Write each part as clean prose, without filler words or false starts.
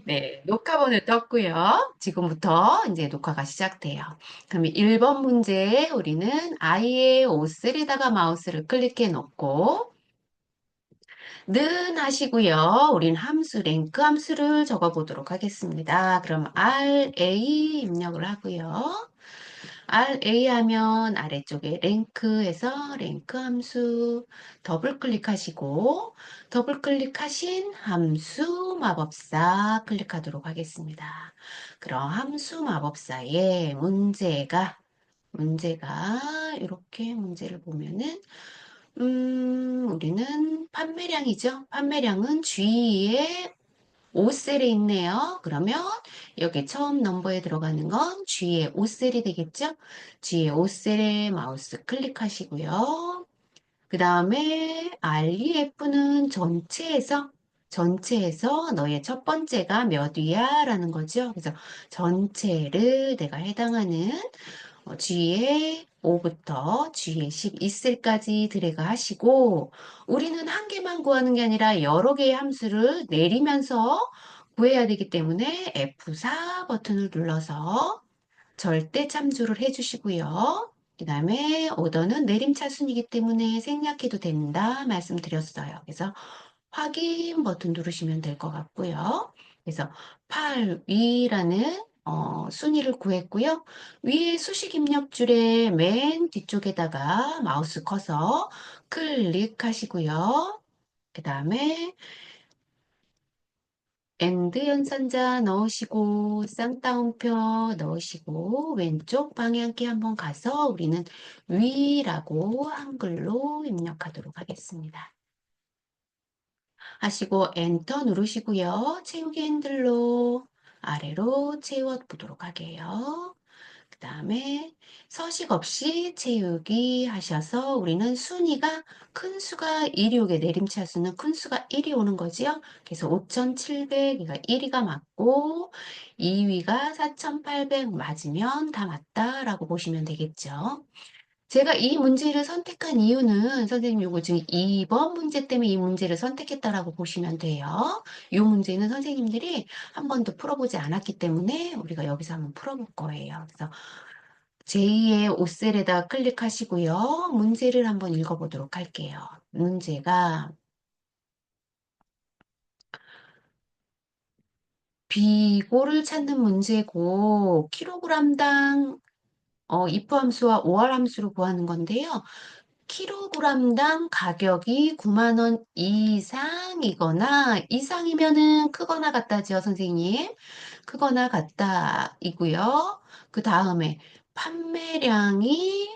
네, 녹화본을 떴고요. 지금부터 이제 녹화가 시작돼요. 그럼 1번 문제에 우리는 아이의 옷을에다가 마우스를 클릭해 놓고 는 하시고요. 우린 함수, 랭크 함수를 적어 보도록 하겠습니다. 그럼 RA 입력을 하고요. RA 하면 아래쪽에 랭크에서 랭크 함수 더블 클릭하시고 더블 클릭하신 함수 마법사 클릭하도록 하겠습니다. 그럼 함수 마법사의 문제가 이렇게 문제를 보면은 우리는 판매량이죠. 판매량은 G에 5셀에 있네요. 그러면 여기 처음 넘버에 들어가는 건 G의 5셀이 되겠죠? G의 5셀에 마우스 클릭하시고요. 그 다음에 REF는 전체에서 너의 첫 번째가 몇 위야? 라는 거죠. 그래서 전체를 내가 해당하는 G의 5부터 G의 12셀까지 드래그 하시고 우리는 한 개만 구하는 게 아니라 여러 개의 함수를 내리면서 구해야 되기 때문에 F4 버튼을 눌러서 절대 참조를 해주시고요. 그 다음에 오더는 내림차순이기 때문에 생략해도 된다 말씀드렸어요. 그래서 확인 버튼 누르시면 될 것 같고요. 그래서 8위라는 순위를 구했고요. 위에 수식 입력줄의 맨 뒤쪽에다가 마우스 커서 클릭하시고요. 그 다음에 엔드 연산자 넣으시고 쌍따옴표 넣으시고 왼쪽 방향키 한번 가서 우리는 위라고 한글로 입력하도록 하겠습니다. 하시고 엔터 누르시고요. 채우기 핸들로 아래로 채워 보도록 하게요. 그 다음에 서식 없이 채우기 하셔서 우리는 순위가 큰 수가 1이 오게 내림차수는 큰 수가 1이 오는 거지요. 그래서 5,700, 그러니까 1위가 맞고 2위가 4,800 맞으면 다 맞다라고 보시면 되겠죠. 제가 이 문제를 선택한 이유는 선생님 요거 지금 2번 문제 때문에 이 문제를 선택했다라고 보시면 돼요. 이 문제는 선생님들이 한 번도 풀어보지 않았기 때문에 우리가 여기서 한번 풀어볼 거예요. 그래서 제2의 오셀에다 클릭하시고요. 문제를 한번 읽어보도록 할게요. 문제가 비고를 찾는 문제고 킬로그램당 if 함수와 OR 함수로 구하는 건데요. 킬로그램당 가격이 9만 원 이상이거나 이상이면은 크거나 같다죠, 선생님. 크거나 같다이고요. 그 다음에 판매량이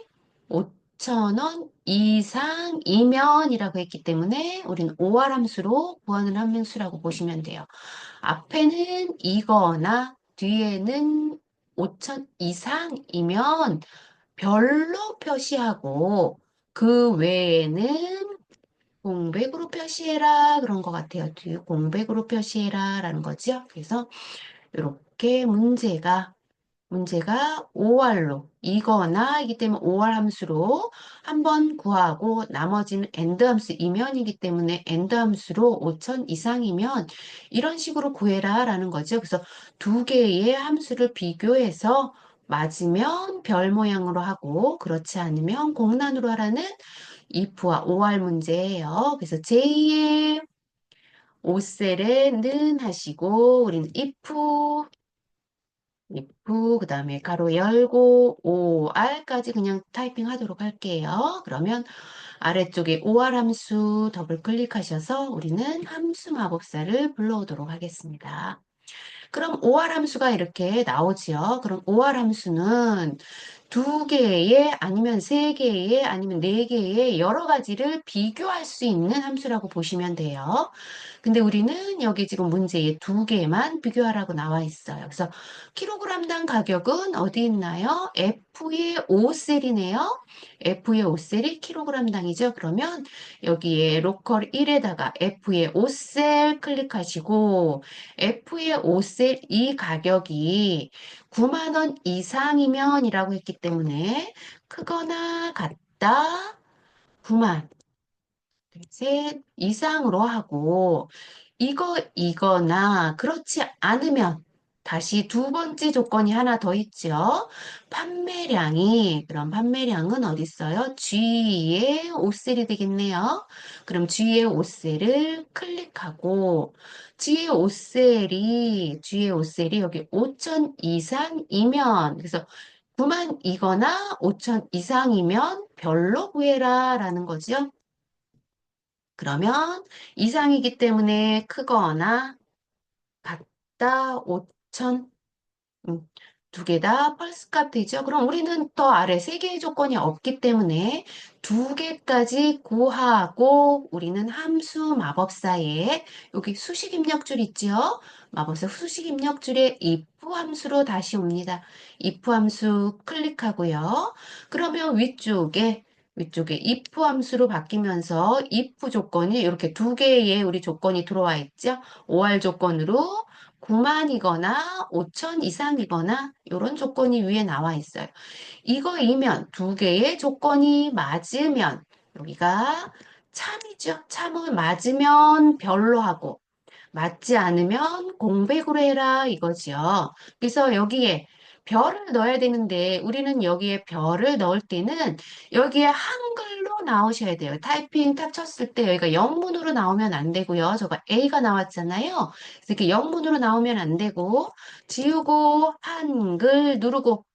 5천 원 이상이면이라고 했기 때문에 우리는 OR 함수로 구하는 함수라고 보시면 돼요. 앞에는 이거나 뒤에는 5천 이상이면 별로 표시하고 그 외에는 공백으로 표시해라 그런 것 같아요. 뒤에 공백으로 표시해라 라는 거죠. 그래서 이렇게 문제가 OR로 이거나이기 때문에 OR 함수로 한번 구하고 나머지는 AND 함수 이면이기 때문에 AND 함수로 5천 이상이면 이런 식으로 구해라 라는 거죠. 그래서 두 개의 함수를 비교해서 맞으면 별 모양으로 하고 그렇지 않으면 공란으로 하라는 if와 OR 문제예요. 그래서 제2의 5셀에는 하시고 우리는 그 다음에 가로 열고 OR까지 그냥 타이핑 하도록 할게요. 그러면 아래쪽에 OR 함수 더블 클릭하셔서 우리는 함수 마법사를 불러오도록 하겠습니다. 그럼 OR 함수가 이렇게 나오지요. 그럼 OR 함수는 두 개의 아니면 세 개의 아니면 네 개의 여러 가지를 비교할 수 있는 함수라고 보시면 돼요. 근데 우리는 여기 지금 문제에 두 개만 비교하라고 나와 있어요. 그래서 킬로그램당 가격은 어디 있나요? F의 5셀이네요. F의 5셀이 킬로그램당이죠. 그러면 여기에 로컬 1에다가 F의 5셀 클릭하시고 F의 5셀 이 가격이 9만 원 이상이면이라고 했기 때문에 크거나 같다 9만 셋 이상으로 하고 이거나 그렇지 않으면 다시 두 번째 조건이 하나 더 있죠. 그럼 판매량은 어디 있어요? G의 5셀이 되겠네요. 그럼 G의 5셀을 클릭하고 G의 5셀이 여기 5천 이상이면 그래서 9만 이거나 5천 이상이면 별로 구해라 라는 거죠. 그러면 이상이기 때문에 크거나 같다 5천 두 개 다 펄스 값 되죠. 그럼 우리는 더 아래 세 개의 조건이 없기 때문에 두 개까지 구하고 우리는 함수 마법사에 여기 수식 입력줄 있죠. 마법사 수식 입력줄에 if 함수로 다시 옵니다. if 함수 클릭하고요. 그러면 위쪽에 if 함수로 바뀌면서 if 조건이 이렇게 두 개의 우리 조건이 들어와 있죠. OR 조건으로 9만이거나 5천 이상이거나 이런 조건이 위에 나와 있어요. 이거이면 두 개의 조건이 맞으면 여기가 참이죠. 참을 맞으면 별로 하고 맞지 않으면 공백으로 해라 이거지요. 그래서 여기에 별을 넣어야 되는데 우리는 여기에 별을 넣을 때는 여기에 한글로 나오셔야 돼요. 타이핑 탁 쳤을 때 여기가 영문으로 나오면 안 되고요. 저가 A가 나왔잖아요. 그래서 이렇게 영문으로 나오면 안 되고 지우고 한글 누르고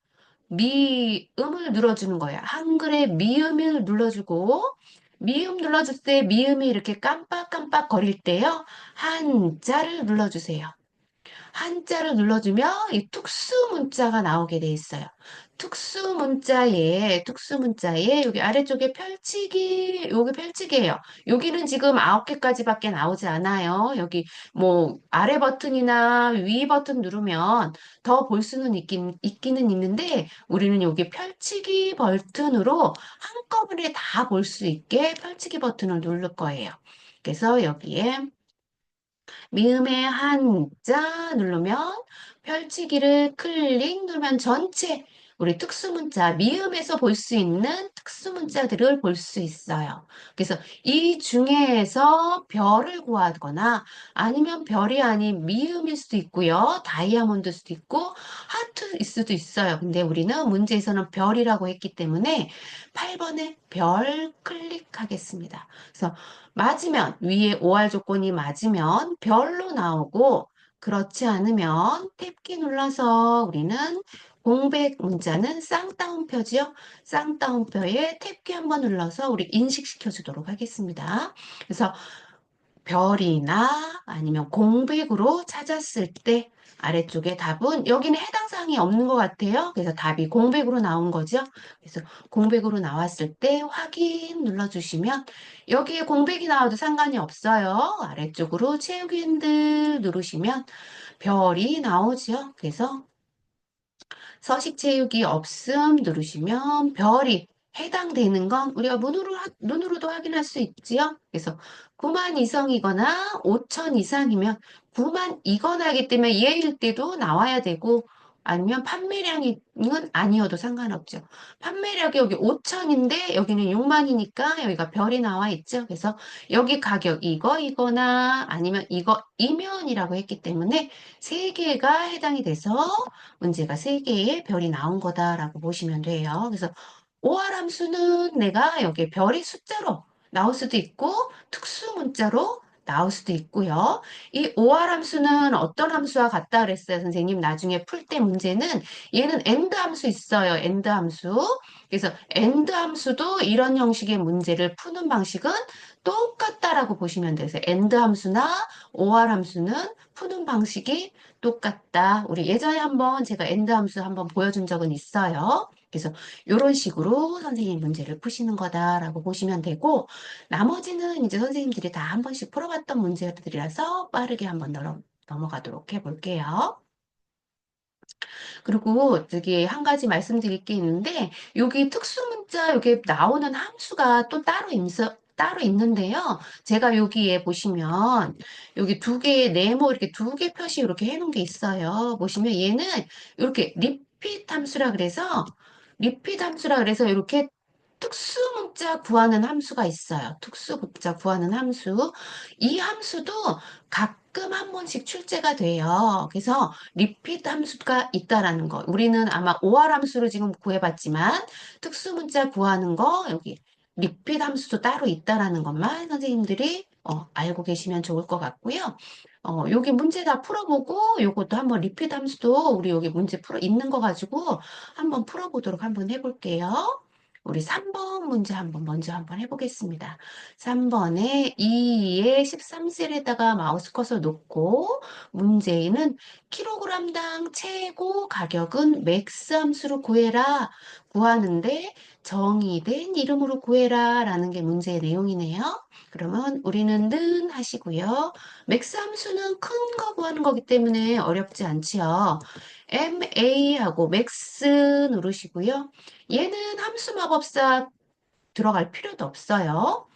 미음을 눌러주는 거예요. 한글의 미음을 눌러주고 미음 눌러줄 때 미음이 이렇게 깜빡깜빡 거릴 때요. 한자를 눌러주세요. 한자를 눌러주면 이 특수 문자가 나오게 돼 있어요. 특수 문자에 여기 아래쪽에 펼치기, 여기 펼치기예요. 여기는 지금 9개까지밖에 나오지 않아요. 여기 뭐 아래 버튼이나 위 버튼 누르면 더 볼 수는 있기는 있는데 우리는 여기 펼치기 버튼으로 한꺼번에 다 볼 수 있게 펼치기 버튼을 누를 거예요. 그래서 여기에 미음의 한자 누르면 펼치기를 클릭 누르면 전체 우리 특수문자 미음에서 볼 수 있는 특수문자들을 볼 수 있어요. 그래서 이 중에서 별을 구하거나 아니면 별이 아닌 미음일 수도 있고요. 다이아몬드일 수도 있고 하트일 수도 있어요. 근데 우리는 문제에서는 별이라고 했기 때문에 8번에 별 클릭하겠습니다. 그래서 맞으면 위에 OR 조건이 맞으면 별로 나오고 그렇지 않으면 탭키 눌러서 우리는 공백 문자는 쌍따옴표지요. 쌍따옴표에 탭키 한번 눌러서 우리 인식시켜 주도록 하겠습니다. 그래서 별이나 아니면 공백으로 찾았을 때 아래쪽에 답은 여기는 해당 사항이 없는 것 같아요. 그래서 답이 공백으로 나온 거죠. 그래서 공백으로 나왔을 때 확인 눌러주시면 여기에 공백이 나와도 상관이 없어요. 아래쪽으로 채우기 핸들 누르시면 별이 나오죠. 그래서 서식 채우기 없음 누르시면 별이 해당되는 건 우리가 눈으로도 확인할 수 있지요. 그래서 9만 이상이거나 5천 이상이면 9만 이거나 하기 때문에 얘일 때도 나와야 되고 아니면 판매량은 아니어도 상관없죠. 판매량이 여기 5천인데 여기는 6만이니까 여기가 별이 나와 있죠. 그래서 여기 가격 이거나 아니면 이면이라고 했기 때문에 세 개가 해당이 돼서 문제가 세 개의 별이 나온 거다라고 보시면 돼요. 그래서 OR 함수는 내가 여기 별이 숫자로 나올 수도 있고 특수 문자로 나올 수도 있고요. 이 OR 함수는 어떤 함수와 같다 그랬어요, 선생님? 나중에 풀 때 문제는 얘는 AND 함수 있어요. AND 함수. 그래서 AND 함수도 이런 형식의 문제를 푸는 방식은 똑같다라고 보시면 돼요. 그래서 AND 함수나 OR 함수는 푸는 방식이 똑같다. 우리 예전에 한번 제가 엔드 함수 한번 보여준 적은 있어요. 그래서 이런 식으로 선생님 문제를 푸시는 거다라고 보시면 되고 나머지는 이제 선생님들이 다 한 번씩 풀어봤던 문제들이라서 빠르게 한번 넘어가도록 해볼게요. 그리고 저기 한 가지 말씀드릴 게 있는데 여기 특수문자 여기 나오는 함수가 또 따로 있는데요. 제가 여기에 보시면 여기 두 개의 네모 이렇게 두 개 표시 이렇게 해놓은 게 있어요. 보시면 얘는 이렇게 리핏 함수라 그래서 이렇게 특수문자 구하는 함수가 있어요. 특수문자 구하는 함수. 이 함수도 가끔 한 번씩 출제가 돼요. 그래서 리피트 함수가 있다라는 거. 우리는 아마 OR 함수를 지금 구해봤지만 특수문자 구하는 거 여기 리피트 함수도 따로 있다라는 것만 선생님들이 알고 계시면 좋을 것 같고요. 여기 문제 다 풀어보고 요것도 한번 리피트 함수도 우리 여기 문제 풀어 있는 거 가지고 한번 풀어보도록 한번 해볼게요. 우리 3번 문제 먼저 한번 해보겠습니다. 3번에 2의 13셀에다가 마우스 커서 놓고 문제인은 킬로그램당 최고 가격은 맥스 함수로 구해라. 구하는데 정의된 이름으로 구해라 라는 게 문제의 내용이네요. 그러면 우리는 는 하시고요. 맥스 함수는 큰 거 구하는 거기 때문에 어렵지 않지요. MA하고 맥스 누르시고요. 얘는 함수 마법사 들어갈 필요도 없어요.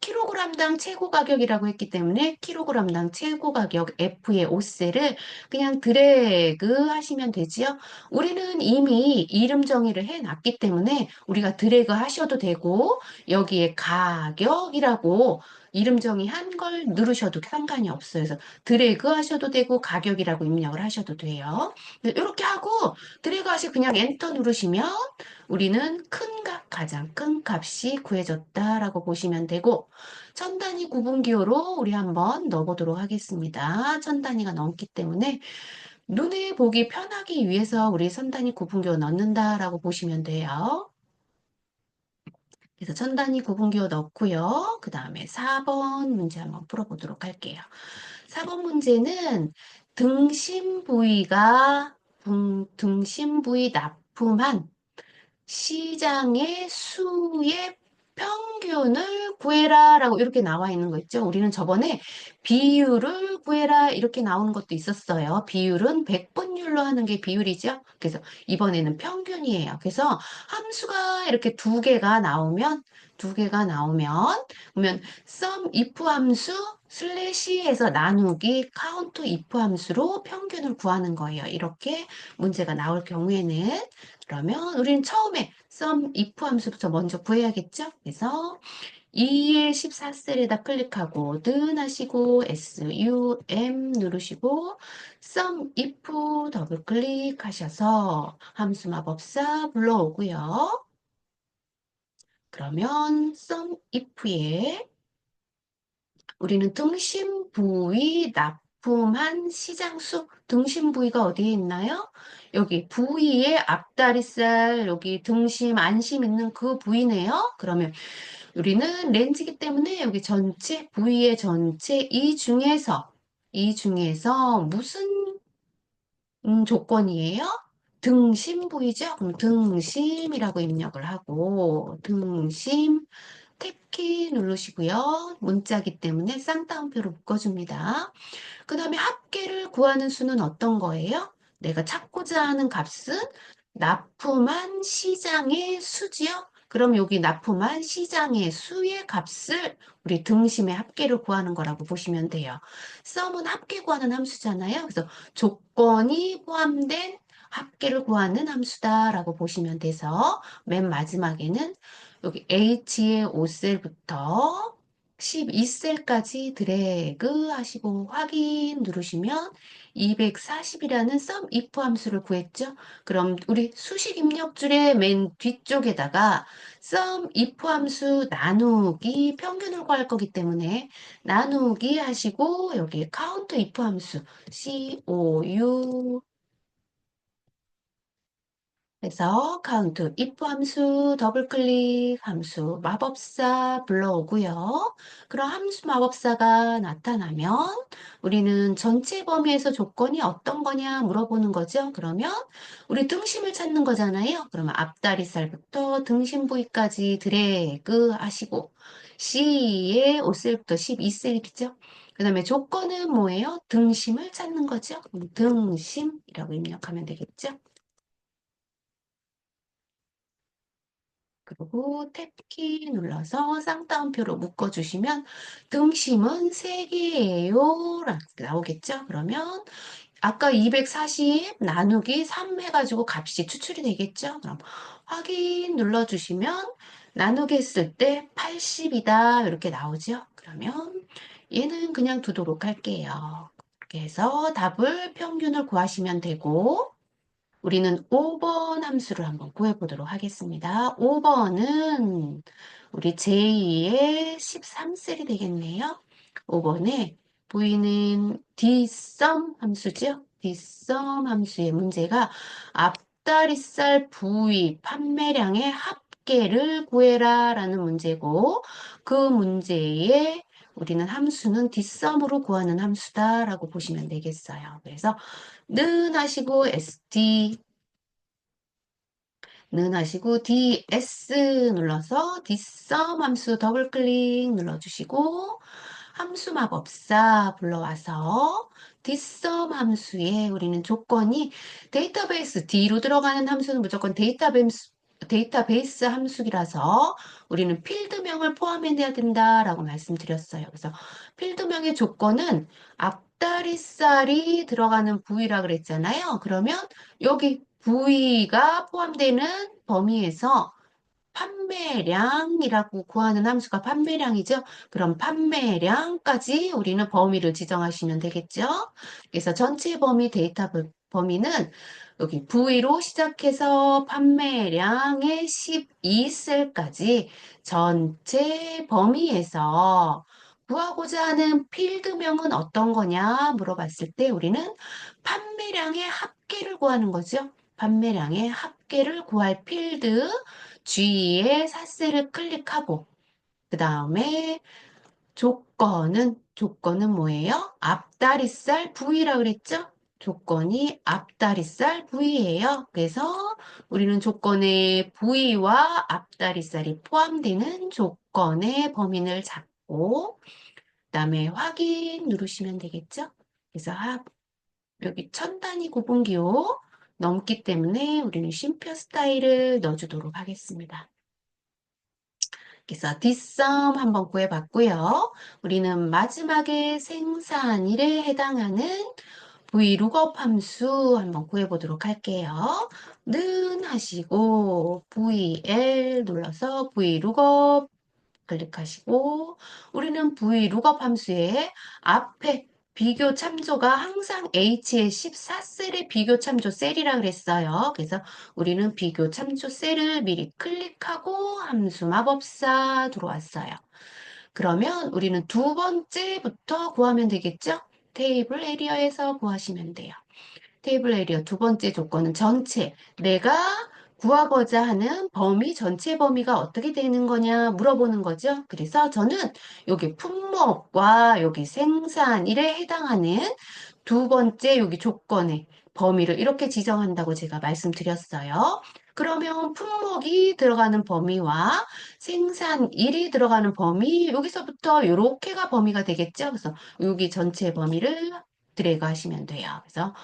킬로그램당 최고 가격이라고 했기 때문에 킬로그램당 최고 가격 F의 5셀을 그냥 드래그 하시면 되지요. 우리는 이미 이름 정의를 해놨기 때문에 우리가 드래그 하셔도 되고 여기에 가격이라고 이름 정의한 걸 누르셔도 상관이 없어요. 그래서 드래그 하셔도 되고 가격이라고 입력을 하셔도 돼요. 이렇게 하고 드래그 하시고 그냥 엔터 누르시면 우리는 큰 값, 가장 큰 값이 구해졌다라고 보시면 되고 천 단위 구분기호로 우리 한번 넣어보도록 하겠습니다. 천 단위가 넘기 때문에 눈에 보기 편하기 위해서 우리 천 단위 구분기호 넣는다라고 보시면 돼요. 그래서 천 단위 구분기호 넣고요. 그 다음에 4번 문제 한번 풀어보도록 할게요. 4번 문제는 등심 부위가 등심 부위 납품한 시장의 수의 평균을 구해라 라고 이렇게 나와 있는 거 있죠. 우리는 저번에 비율을 구해라 이렇게 나오는 것도 있었어요. 비율은 백분율로 하는 게 비율이죠. 그래서 이번에는 평균이에요. 그래서 함수가 이렇게 두 개가 나오면 그러면 sum if 함수 슬래시 해서 나누기 count if 함수로 평균을 구하는 거예요. 이렇게 문제가 나올 경우에는 그러면 우리는 처음에 sum if 함수부터 먼저 구해야겠죠? 그래서 2의 14셀에다 클릭하고 는 하시고 sum 누르시고 sum if 더블 클릭하셔서 함수 마법사 불러오고요. 그러면 sum if에 우리는 등심 부위 납품한 시장수 등심 부위가 어디에 있나요? 여기 부위의 앞다리살 여기 등심 안심 있는 그 부위네요. 그러면 우리는 렌즈이기 때문에 여기 전체 부위의 전체 이 중에서 무슨 조건이에요? 등심 부위죠? 그럼 등심이라고 입력을 하고 등심 탭키 누르시고요. 문자기 때문에 쌍따옴표로 묶어줍니다. 그 다음에 합계를 구하는 수는 어떤 거예요? 내가 찾고자 하는 값은 납품한 시장의 수지요? 그럼 여기 납품한 시장의 수의 값을 우리 등심의 합계를 구하는 거라고 보시면 돼요. 썸은 합계 구하는 함수잖아요. 그래서 조건이 포함된 합계를 구하는 함수다라고 보시면 돼서 맨 마지막에는 여기 H의 5셀부터 12셀까지 드래그 하시고 확인 누르시면 240이라는 sum if 함수를 구했죠. 그럼 우리 수식 입력줄의 맨 뒤쪽에다가 sum if 함수 나누기 평균을 구할 거기 때문에 나누기 하시고 여기 count if 함수 COU 그래서 카운트 if 함수 더블 클릭 함수 마법사 불러오고요. 그럼 함수 마법사가 나타나면 우리는 전체 범위에서 조건이 어떤 거냐 물어보는 거죠. 그러면 우리 등심을 찾는 거잖아요. 그러면 앞다리살부터 등심 부위까지 드래그 하시고 C의 5셀부터 12셀이죠. 그 다음에 조건은 뭐예요? 등심을 찾는 거죠. 그럼 등심이라고 입력하면 되겠죠. 그리고 탭키 눌러서 쌍따옴표로 묶어주시면 등심은 3개예요. 라고 나오겠죠? 그러면 아까 240 나누기 3 해가지고 값이 추출이 되겠죠? 그럼 확인 눌러주시면 나누기 했을 때 80이다. 이렇게 나오죠? 그러면 얘는 그냥 두도록 할게요. 그렇게 해서 답을 평균을 구하시면 되고, 우리는 5번 함수를 한번 구해보도록 하겠습니다. 5번은 우리 제2의 13셀이 되겠네요. 5번에 V는 dsum 함수죠. dsum 함수의 문제가 앞다리살 부위 판매량의 합계를 구해라 라는 문제고, 그 문제에 우리는 함수는 dsum으로 구하는 함수다 라고 보시면 되겠어요. 그래서 는 하시고 SD 는 하시고 DS 눌러서 dsum 함수 더블 클릭 눌러주시고 함수 마법사 불러와서 dsum 함수에 우리는 조건이 데이터베이스 D로 들어가는 함수는 무조건 데이터베이스 함수라서 우리는 필드명을 포함해야 된다라고 말씀드렸어요. 그래서 필드명의 조건은 앞다리살이 들어가는 부위라 그랬잖아요. 그러면 여기 부위가 포함되는 범위에서 판매량이라고 구하는 함수가 판매량이죠. 그럼 판매량까지 우리는 범위를 지정하시면 되겠죠. 그래서 전체 범위 데이터 범위는 여기 부위로 시작해서 판매량의 12셀까지 전체 범위에서 구하고자 하는 필드명은 어떤 거냐 물어봤을 때 우리는 판매량의 합계를 구하는 거죠. 판매량의 합계를 구할 필드 G의 삿세를 클릭하고 그 다음에 조건은 뭐예요? 앞다리살 부위라 그랬죠? 조건이 앞다리살 부위예요. 그래서 우리는 조건의 부위와 앞다리살이 포함되는 조건의 범위를 잡고 그다음에 확인 누르시면 되겠죠? 그래서 여기 천 단위 구분기호 넘기 때문에 우리는 쉼표 스타일을 넣어주도록 하겠습니다. 그래서 뒷섬 한번 구해봤고요. 우리는 마지막에 생산일에 해당하는 VLOOKUP 함수 한번 구해보도록 할게요. 는 하시고 VL 눌러서 VLOOKUP 클릭하시고 우리는 VLOOKUP 함수의 앞에 비교 참조가 항상 H의 14셀의 비교 참조 셀이라 그랬어요. 그래서 우리는 비교 참조 셀을 미리 클릭하고 함수 마법사 들어왔어요. 그러면 우리는 두 번째부터 구하면 되겠죠? 테이블 에리어에서 구하시면 돼요. 테이블 에리어 두 번째 조건은 전체. 내가 구하고자 하는 범위, 전체 범위가 어떻게 되는 거냐 물어보는 거죠. 그래서 저는 여기 품목과 여기 생산일에 해당하는 두 번째 여기 조건의 범위를 이렇게 지정한다고 제가 말씀드렸어요. 그러면 품목이 들어가는 범위와 생산일이 들어가는 범위, 여기서부터 이렇게가 범위가 되겠죠. 그래서 여기 전체 범위를 드래그 하시면 돼요. 그래서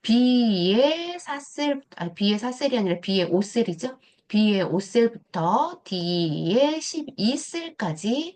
B의 4셀이 아니라 B의 5셀이죠. B의 5셀부터 D의 12셀까지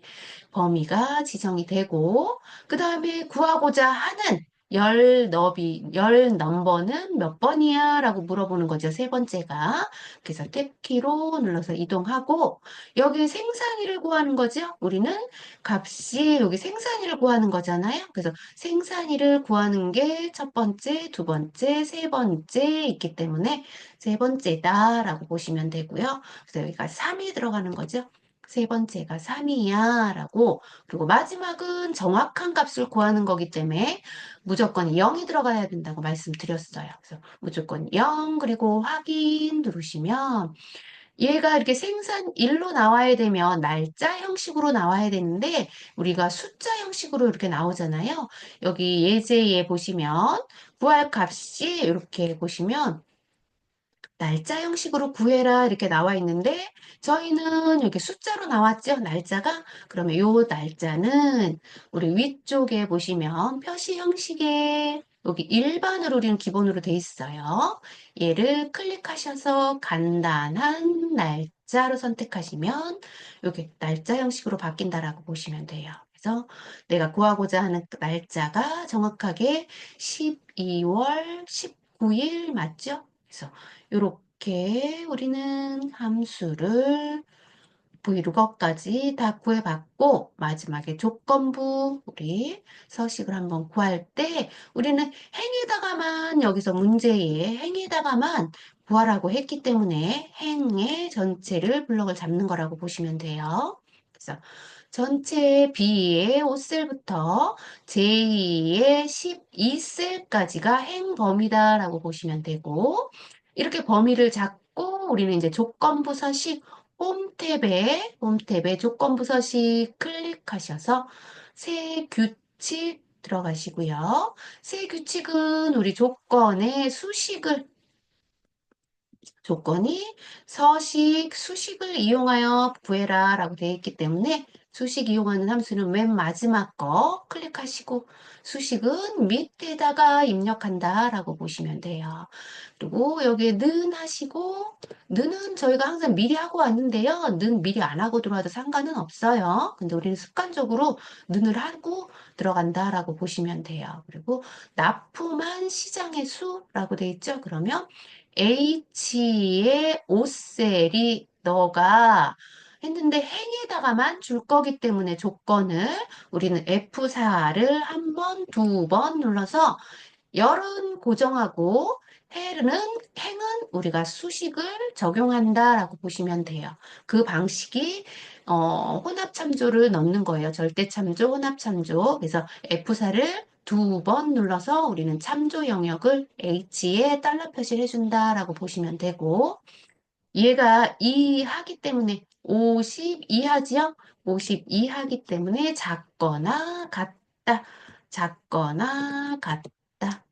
범위가 지정이 되고, 그 다음에 구하고자 하는 열 넘버는 몇 번이야? 라고 물어보는 거죠. 세 번째가. 그래서 탭키로 눌러서 이동하고, 여기 생산일을 구하는 거죠. 우리는 값이 여기 생산일을 구하는 거잖아요. 그래서 생산일을 구하는 게 첫 번째, 두 번째, 세 번째 있기 때문에 세 번째다라고 보시면 되고요. 그래서 여기가 3이 들어가는 거죠. 세 번째가 3이야 라고 그리고 마지막은 정확한 값을 구하는 거기 때문에 무조건 0이 들어가야 된다고 말씀드렸어요. 그래서 무조건 0 그리고 확인 누르시면 얘가 이렇게 생산일로 나와야 되면 날짜 형식으로 나와야 되는데 우리가 숫자 형식으로 이렇게 나오잖아요. 여기 예제에 보시면 구할 값이 이렇게 보시면 날짜 형식으로 구해라 이렇게 나와 있는데 저희는 이렇게 숫자로 나왔죠. 날짜가. 그러면 요 날짜는 우리 위쪽에 보시면 표시 형식에 여기 일반으로 우리는 기본으로 돼 있어요. 얘를 클릭하셔서 간단한 날짜로 선택하시면 여기 날짜 형식으로 바뀐다라고 보시면 돼요. 그래서 내가 구하고자 하는 날짜가 정확하게 12월 19일 맞죠? 그래서 이렇게 우리는 함수를 브이로거까지 다 구해봤고 마지막에 조건부 우리 서식을 한번 구할 때 우리는 행에다가만 여기서 문제의 행에다가만 구하라고 했기 때문에 행의 전체를 블럭을 잡는 거라고 보시면 돼요. 그래서 전체 B의 5셀부터 J의 12셀까지가 행범위다라고 보시면 되고 이렇게 범위를 잡고 우리는 이제 조건부 서식 홈탭에 조건부 서식 클릭하셔서 새 규칙 들어가시고요. 새 규칙은 우리 조건이 서식, 수식을 이용하여 구해라 라고 되어 있기 때문에 수식 이용하는 함수는 맨 마지막 거 클릭하시고 수식은 밑에다가 입력한다 라고 보시면 돼요. 그리고 여기에 는 하시고 는은 저희가 항상 미리 하고 왔는데요. 는 미리 안 하고 들어와도 상관은 없어요. 근데 우리는 습관적으로 는을 하고 들어간다라고 보시면 돼요. 그리고 납품한 시장의 수라고 돼 있죠. 그러면 H의 5셀이 너가 했는데 행에다가만 줄 거기 때문에 조건을 우리는 F4를 한 번, 두 번 눌러서 열은 고정하고 행은 우리가 수식을 적용한다라고 보시면 돼요. 그 방식이 혼합참조를 넣는 거예요. 절대참조, 혼합참조. 그래서 F4를 두 번 눌러서 우리는 참조 영역을 H에 달러 표시를 해준다라고 보시면 되고 얘가 2 하기 때문에 50 이하지요? 50 이하기 때문에 작거나 같다. 작거나 같다.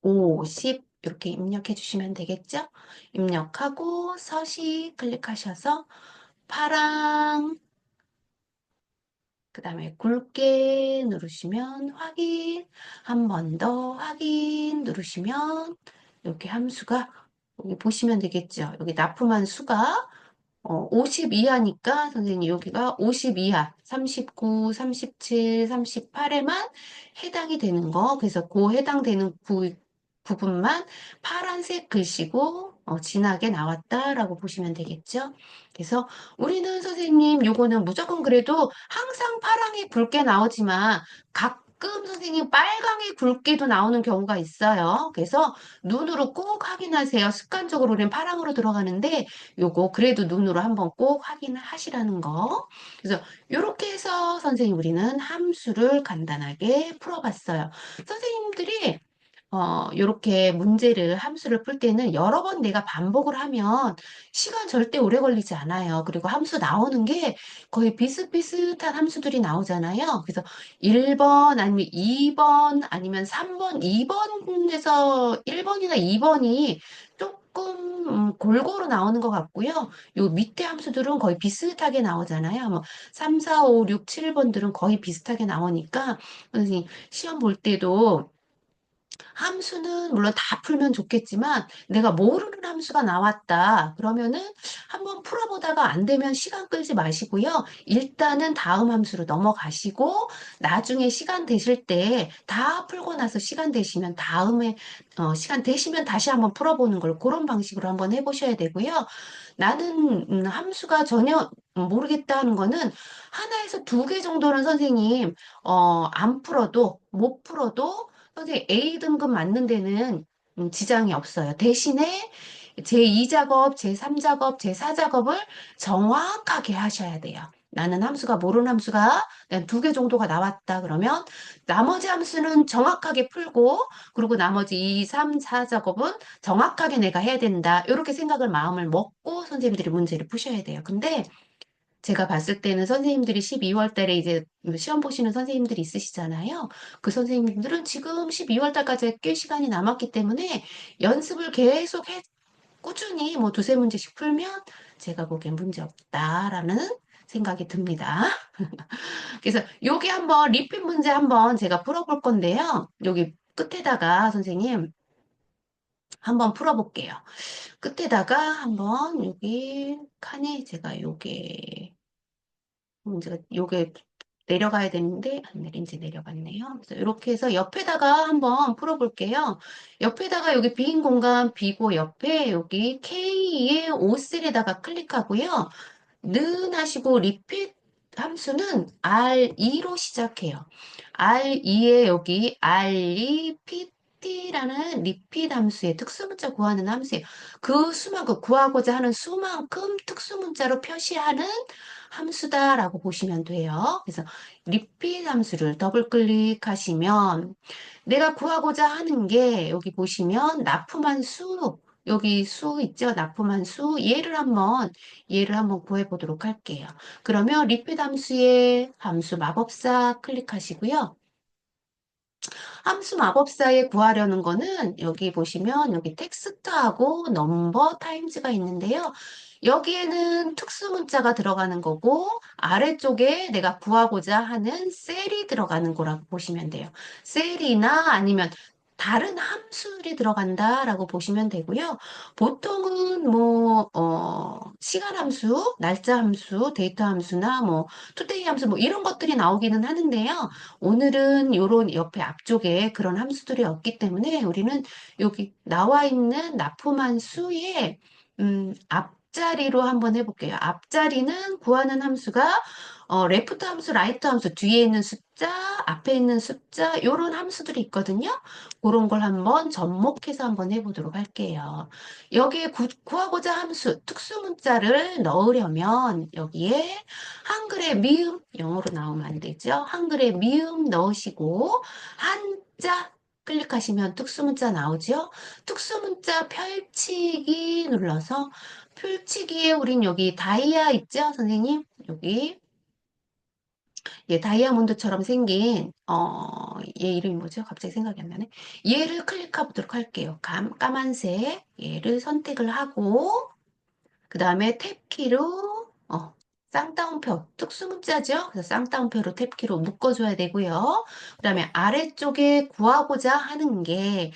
50 이렇게 입력해 주시면 되겠죠? 입력하고 서식 클릭하셔서 파랑 그 다음에 굵게 누르시면 확인 한 번 더 확인 누르시면 이렇게 함수가 여기 보시면 되겠죠? 여기 납품한 수가 50 이하니까 선생님 여기가 50 이하, 39, 37, 38에만 해당이 되는 거. 그래서 그 해당되는 부분만 파란색 글씨고 진하게 나왔다라고 보시면 되겠죠. 그래서 우리는 선생님 요거는 무조건 그래도 항상 파랑이 굵게 나오지만 가끔 선생님 빨강이 굵게도 나오는 경우가 있어요. 그래서 눈으로 꼭 확인하세요. 습관적으로 우리는 파랑으로 들어가는데 요거 그래도 눈으로 한번 꼭 확인을 하시라는 거. 그래서 이렇게 해서 선생님 우리는 함수를 간단하게 풀어봤어요. 선생님들이 요렇게 문제를 함수를 풀 때는 여러 번 내가 반복을 하면 시간 절대 오래 걸리지 않아요. 그리고 함수 나오는 게 거의 비슷비슷한 함수들이 나오잖아요. 그래서 1번 아니면 2번 아니면 3번, 2번에서 1번이나 2번이 조금 골고루 나오는 것 같고요. 요 밑에 함수들은 거의 비슷하게 나오잖아요. 뭐 3, 4, 5, 6, 7번들은 거의 비슷하게 나오니까 선생님 시험 볼 때도 함수는 물론 다 풀면 좋겠지만 내가 모르는 함수가 나왔다. 그러면은 한번 풀어보다가 안 되면 시간 끌지 마시고요. 일단은 다음 함수로 넘어가시고 나중에 시간 되실 때 다 풀고 나서 시간 되시면 다음에 시간 되시면 다시 한번 풀어보는 걸 그런 방식으로 한번 해보셔야 되고요. 나는 함수가 전혀 모르겠다 하는 거는 하나에서 두 개 정도는 선생님 안 풀어도 못 풀어도 선생님 A 등급 맞는 데는 지장이 없어요. 대신에 제2작업, 제3작업, 제4작업을 정확하게 하셔야 돼요. 나는 함수가 모르는 함수가 두 개 정도가 나왔다 그러면 나머지 함수는 정확하게 풀고 그리고 나머지 2, 3, 4작업은 정확하게 내가 해야 된다. 이렇게 생각을 마음을 먹고 선생님들이 문제를 푸셔야 돼요. 근데 제가 봤을 때는 선생님들이 12월 달에 이제 시험 보시는 선생님들이 있으시잖아요. 그 선생님들은 지금 12월 달까지 꽤 시간이 남았기 때문에 연습을 계속 꾸준히 뭐 두세 문제씩 풀면 제가 보기엔 문제 없다라는 생각이 듭니다. 그래서 여기 한번 리필 문제 한번 제가 풀어볼 건데요. 여기 끝에다가 선생님 한번 풀어볼게요. 끝에다가 한번 여기 칸에 제가 문제가 요게 내려가야 되는데 안 내린 지 내려갔네요. 그래서 이렇게 해서 옆에다가 한번 풀어볼게요. 옆에다가 여기 빈 공간 비고 옆에 여기 K의 5셀에다가 클릭하고요. 는 하시고 리핏 함수는 R2로 시작해요. R2에 여기 REPT라는 리핏 함수의 특수문자 구하는 함수예요. 그 수만큼 구하고자 하는 수만큼 특수문자로 표시하는 함수다라고 보시면 돼요. 그래서 리핏 함수를 더블 클릭하시면 내가 구하고자 하는 게 여기 보시면 납품한 수, 여기 수 있죠? 납품한 수. 얘를 한번 구해 보도록 할게요. 그러면 리핏 함수의 함수 마법사 클릭하시고요. 함수 마법사에 구하려는 거는 여기 보시면 여기 텍스트하고 넘버 타임즈가 있는데요. 여기에는 특수 문자가 들어가는 거고 아래쪽에 내가 구하고자 하는 셀이 들어가는 거라고 보시면 돼요. 셀이나 아니면 다른 함수들이 들어간다라고 보시면 되고요. 보통은 시간 함수, 날짜 함수, 데이터 함수나 투데이 함수 이런 것들이 나오기는 하는데요. 오늘은 요런 옆에 앞쪽에 그런 함수들이 없기 때문에 우리는 여기 나와 있는 납품한 수의 앞자리로 한번 해볼게요. 앞자리는 구하는 함수가 레프트 함수, 라이트 함수, 뒤에 있는 숫자, 앞에 있는 숫자, 요런 함수들이 있거든요. 그런 걸 한번 접목해서 한번 해보도록 할게요. 여기에 구하고자 함수, 특수 문자를 넣으려면 여기에 한글의 미음, 영어로 나오면 안 되죠. 한글의 미음 넣으시고 한자 클릭하시면 특수문자 나오죠. 특수문자 펼치기 눌러서 펼치기에 우린 여기 다이아 있죠, 선생님? 여기 다이아몬드처럼 생긴 얘 이름이 뭐죠? 갑자기 생각이 안 나네. 얘를 클릭해 보도록 할게요. 까만색 얘를 선택을 하고 그 다음에 탭키로 쌍따옴표 특수문자죠. 그래서 쌍따옴표로 탭키로 묶어줘야 되고요. 그 다음에 아래쪽에 구하고자 하는 게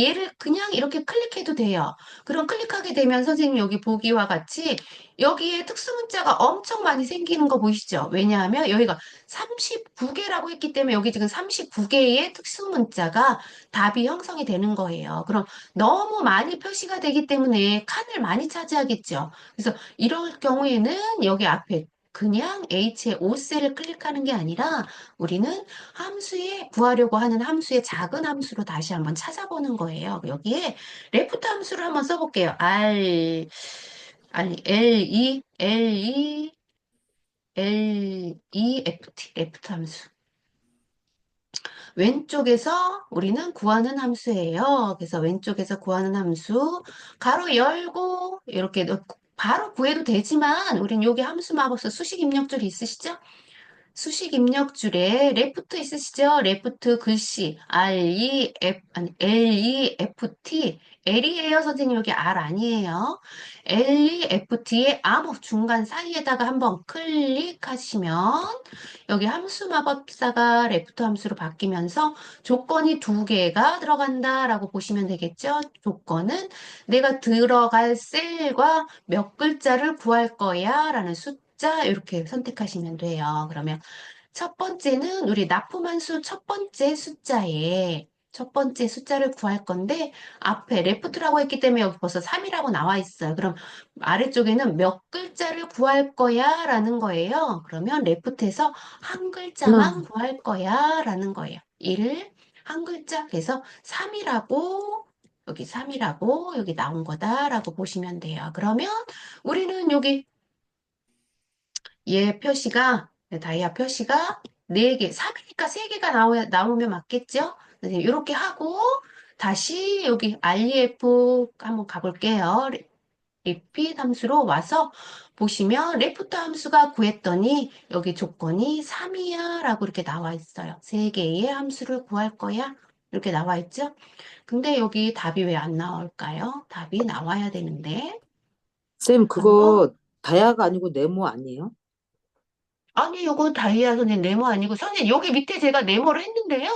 얘를 그냥 이렇게 클릭해도 돼요. 그럼 클릭하게 되면 선생님 여기 보기와 같이 여기에 특수문자가 엄청 많이 생기는 거 보이시죠? 왜냐하면 여기가 39개라고 했기 때문에 여기 지금 39개의 특수문자가 답이 형성이 되는 거예요. 그럼 너무 많이 표시가 되기 때문에 칸을 많이 차지하겠죠. 그래서 이럴 경우에는 여기 앞에 그냥 H의 5셀을 클릭하는 게 아니라 우리는 구하려고 하는 함수의 작은 함수로 다시 한번 찾아보는 거예요. 여기에 레프트 함수를 한번 써볼게요. LEFT, 레프트 함수. 왼쪽에서 우리는 구하는 함수예요. 그래서 왼쪽에서 구하는 함수, 가로 열고, 이렇게 넣고, 바로 구해도 되지만, 우린 여기 함수 마법사 수식 입력줄이 있으시죠? 수식 입력줄에 레프트 있으시죠? 레프트 글씨 LEFT L이에요 선생님 여기 R 아니에요. LEFT의 아무 중간 사이에다가 한번 클릭하시면 여기 함수 마법사가 레프트 함수로 바뀌면서 조건이 두 개가 들어간다라고 보시면 되겠죠? 조건은 내가 들어갈 셀과 몇 글자를 구할 거야 라는 숫자 이렇게 선택하시면 돼요. 그러면 첫 번째는 우리 납품한 수 첫 번째 숫자를 구할 건데 앞에 레프트라고 했기 때문에 여기 벌써 3이라고 나와 있어요. 그럼 아래쪽에는 몇 글자를 구할 거야 라는 거예요. 그러면 레프트에서 한 글자만 음. 구할 거야 라는 거예요. 1, 한 글자 그래서 3이라고 여기 나온 거다라고 보시면 돼요. 그러면 우리는 여기 다이아 표시가 4개, 3이니까 3개가 나오면 맞겠죠? 이렇게 하고, 다시 여기 REF 한번 가볼게요. 리핏 함수로 와서 보시면 레프트 함수가 구했더니 여기 조건이 3이야 라고 이렇게 나와 있어요. 3개의 함수를 구할 거야. 이렇게 나와 있죠? 근데 여기 답이 왜 안 나올까요? 답이 나와야 되는데. 쌤, 한번 그거 다야가 아니고 네모 아니에요? 아니, 요거 다이아 선생님 네모 아니고, 선생님, 여기 밑에 제가 네모를 했는데요.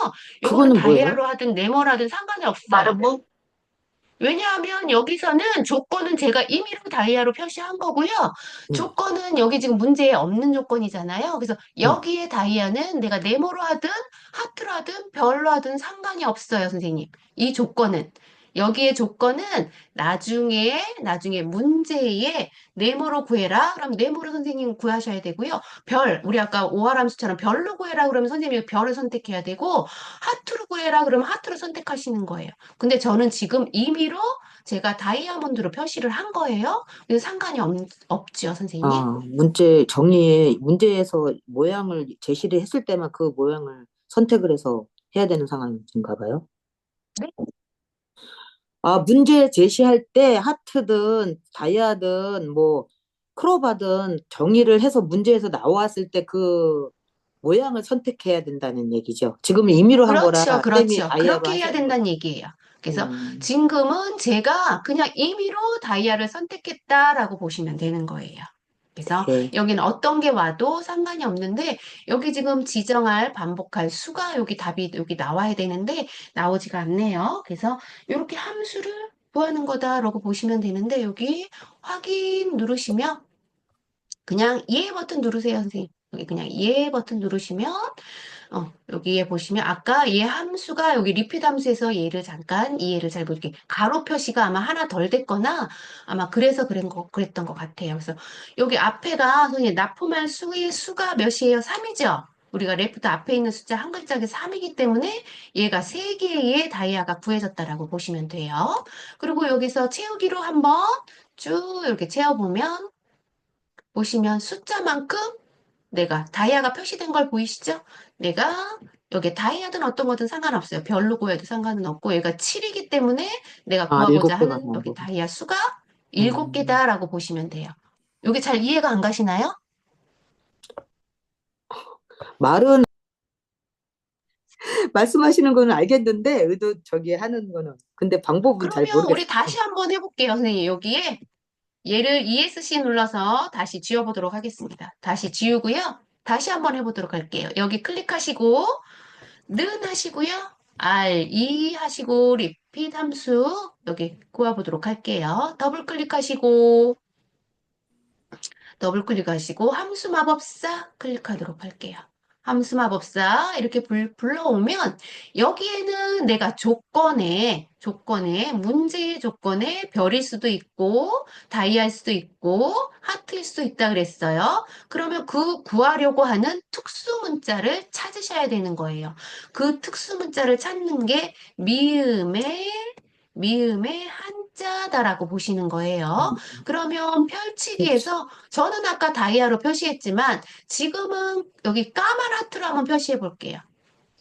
요거는 그거는 뭐예요? 다이아로 하든 네모라든 상관이 없어요. 뭐? 왜냐하면 여기서는 조건은 제가 임의로 다이아로 표시한 거고요. 응, 조건은 여기 지금 문제에 없는 조건이잖아요. 그래서 응. 여기에 다이아는 내가 네모로 하든 하트로 하든 별로 하든 상관이 없어요, 선생님. 이 조건은. 여기에 조건은 나중에 문제에 네모로 구해라. 그럼 네모로 선생님 구하셔야 되고요. 우리 아까 오할 함수처럼 별로 구해라. 그러면 선생님이 별을 선택해야 되고, 하트로 구해라. 그러면 하트로 선택하시는 거예요. 근데 저는 지금 임의로 제가 다이아몬드로 표시를 한 거예요. 그래서 상관이 없죠, 선생님. 문제에서 모양을 제시를 했을 때만 그 모양을 선택을 해서 해야 되는 상황인가 봐요. 네, 문제 제시할 때 하트든 다이아든 뭐 크로바든 정의를 해서 문제에서 나왔을 때 그 모양을 선택해야 된다는 얘기죠. 지금 임의로 한 거라 그렇죠, 쌤이 그렇죠. 다이아로 그렇게 해야 하시는 거죠. 된다는 얘기예요. 그래서 음, 지금은 제가 그냥 임의로 다이아를 선택했다라고 보시면 되는 거예요. 그래서 네. 여기는 어떤 게 와도 상관이 없는데 여기 지금 반복할 수가 여기 답이 여기 나와야 되는데 나오지가 않네요. 그래서 이렇게 함수를 구하는 거다라고 보시면 되는데 여기 확인 누르시면 그냥 이해 버튼 누르세요, 선생님. 여기 그냥 이해 버튼 누르시면 여기에 보시면 아까 얘 함수가 여기 리핏 함수에서 얘를 잠깐 이해를 잘 보게 가로 표시가 아마 하나 덜 됐거나 아마 그래서 그랬던 것 같아요. 그래서 여기 앞에가 선생님 납품할 수의 수가 몇이에요? 3이죠? 우리가 레프트 앞에 있는 숫자 한 글자가 3이기 때문에 얘가 3개의 다이아가 구해졌다라고 보시면 돼요. 그리고 여기서 채우기로 한번 쭉 이렇게 채워보면 보시면 숫자만큼 내가 다이아가 표시된 걸 보이시죠? 내가 여기 다이아든 어떤 거든 상관없어요. 별로 구해도 상관은 없고 얘가 7이기 때문에 내가 구하고자 일곱 개가 하는 나온 여기 거고. 다이아 수가 음, 7개다라고 보시면 돼요. 여기 잘 이해가 안 가시나요? 말은 말씀하시는 거는 알겠는데 저기 하는 거는 근데 방법은 잘 그러면 우리 모르겠어요. 다시 한번 해볼게요, 선생님. 여기에 얘를 ESC 눌러서 다시 지워보도록 하겠습니다. 다시 지우고요. 다시 한번 해보도록 할게요. 여기 클릭하시고 는 하시고요. R2 하시고 리핏 함수 여기 구해보도록 할게요. 더블 클릭하시고 함수 마법사 클릭하도록 할게요. 함수 마법사 이렇게 불러오면 여기에는 내가 문제의 조건에 별일 수도 있고 다이아일 수도 있고 하트일 수도 있다 그랬어요. 그러면 그 구하려고 하는 특수 문자를 찾으셔야 되는 거예요. 그 특수 문자를 찾는 게 미음의 한자다라고 보시는 거예요. 그러면 그렇지. 펼치기에서 저는 아까 다이아로 표시했지만 지금은 여기 까만 하트로 한번 표시해 볼게요.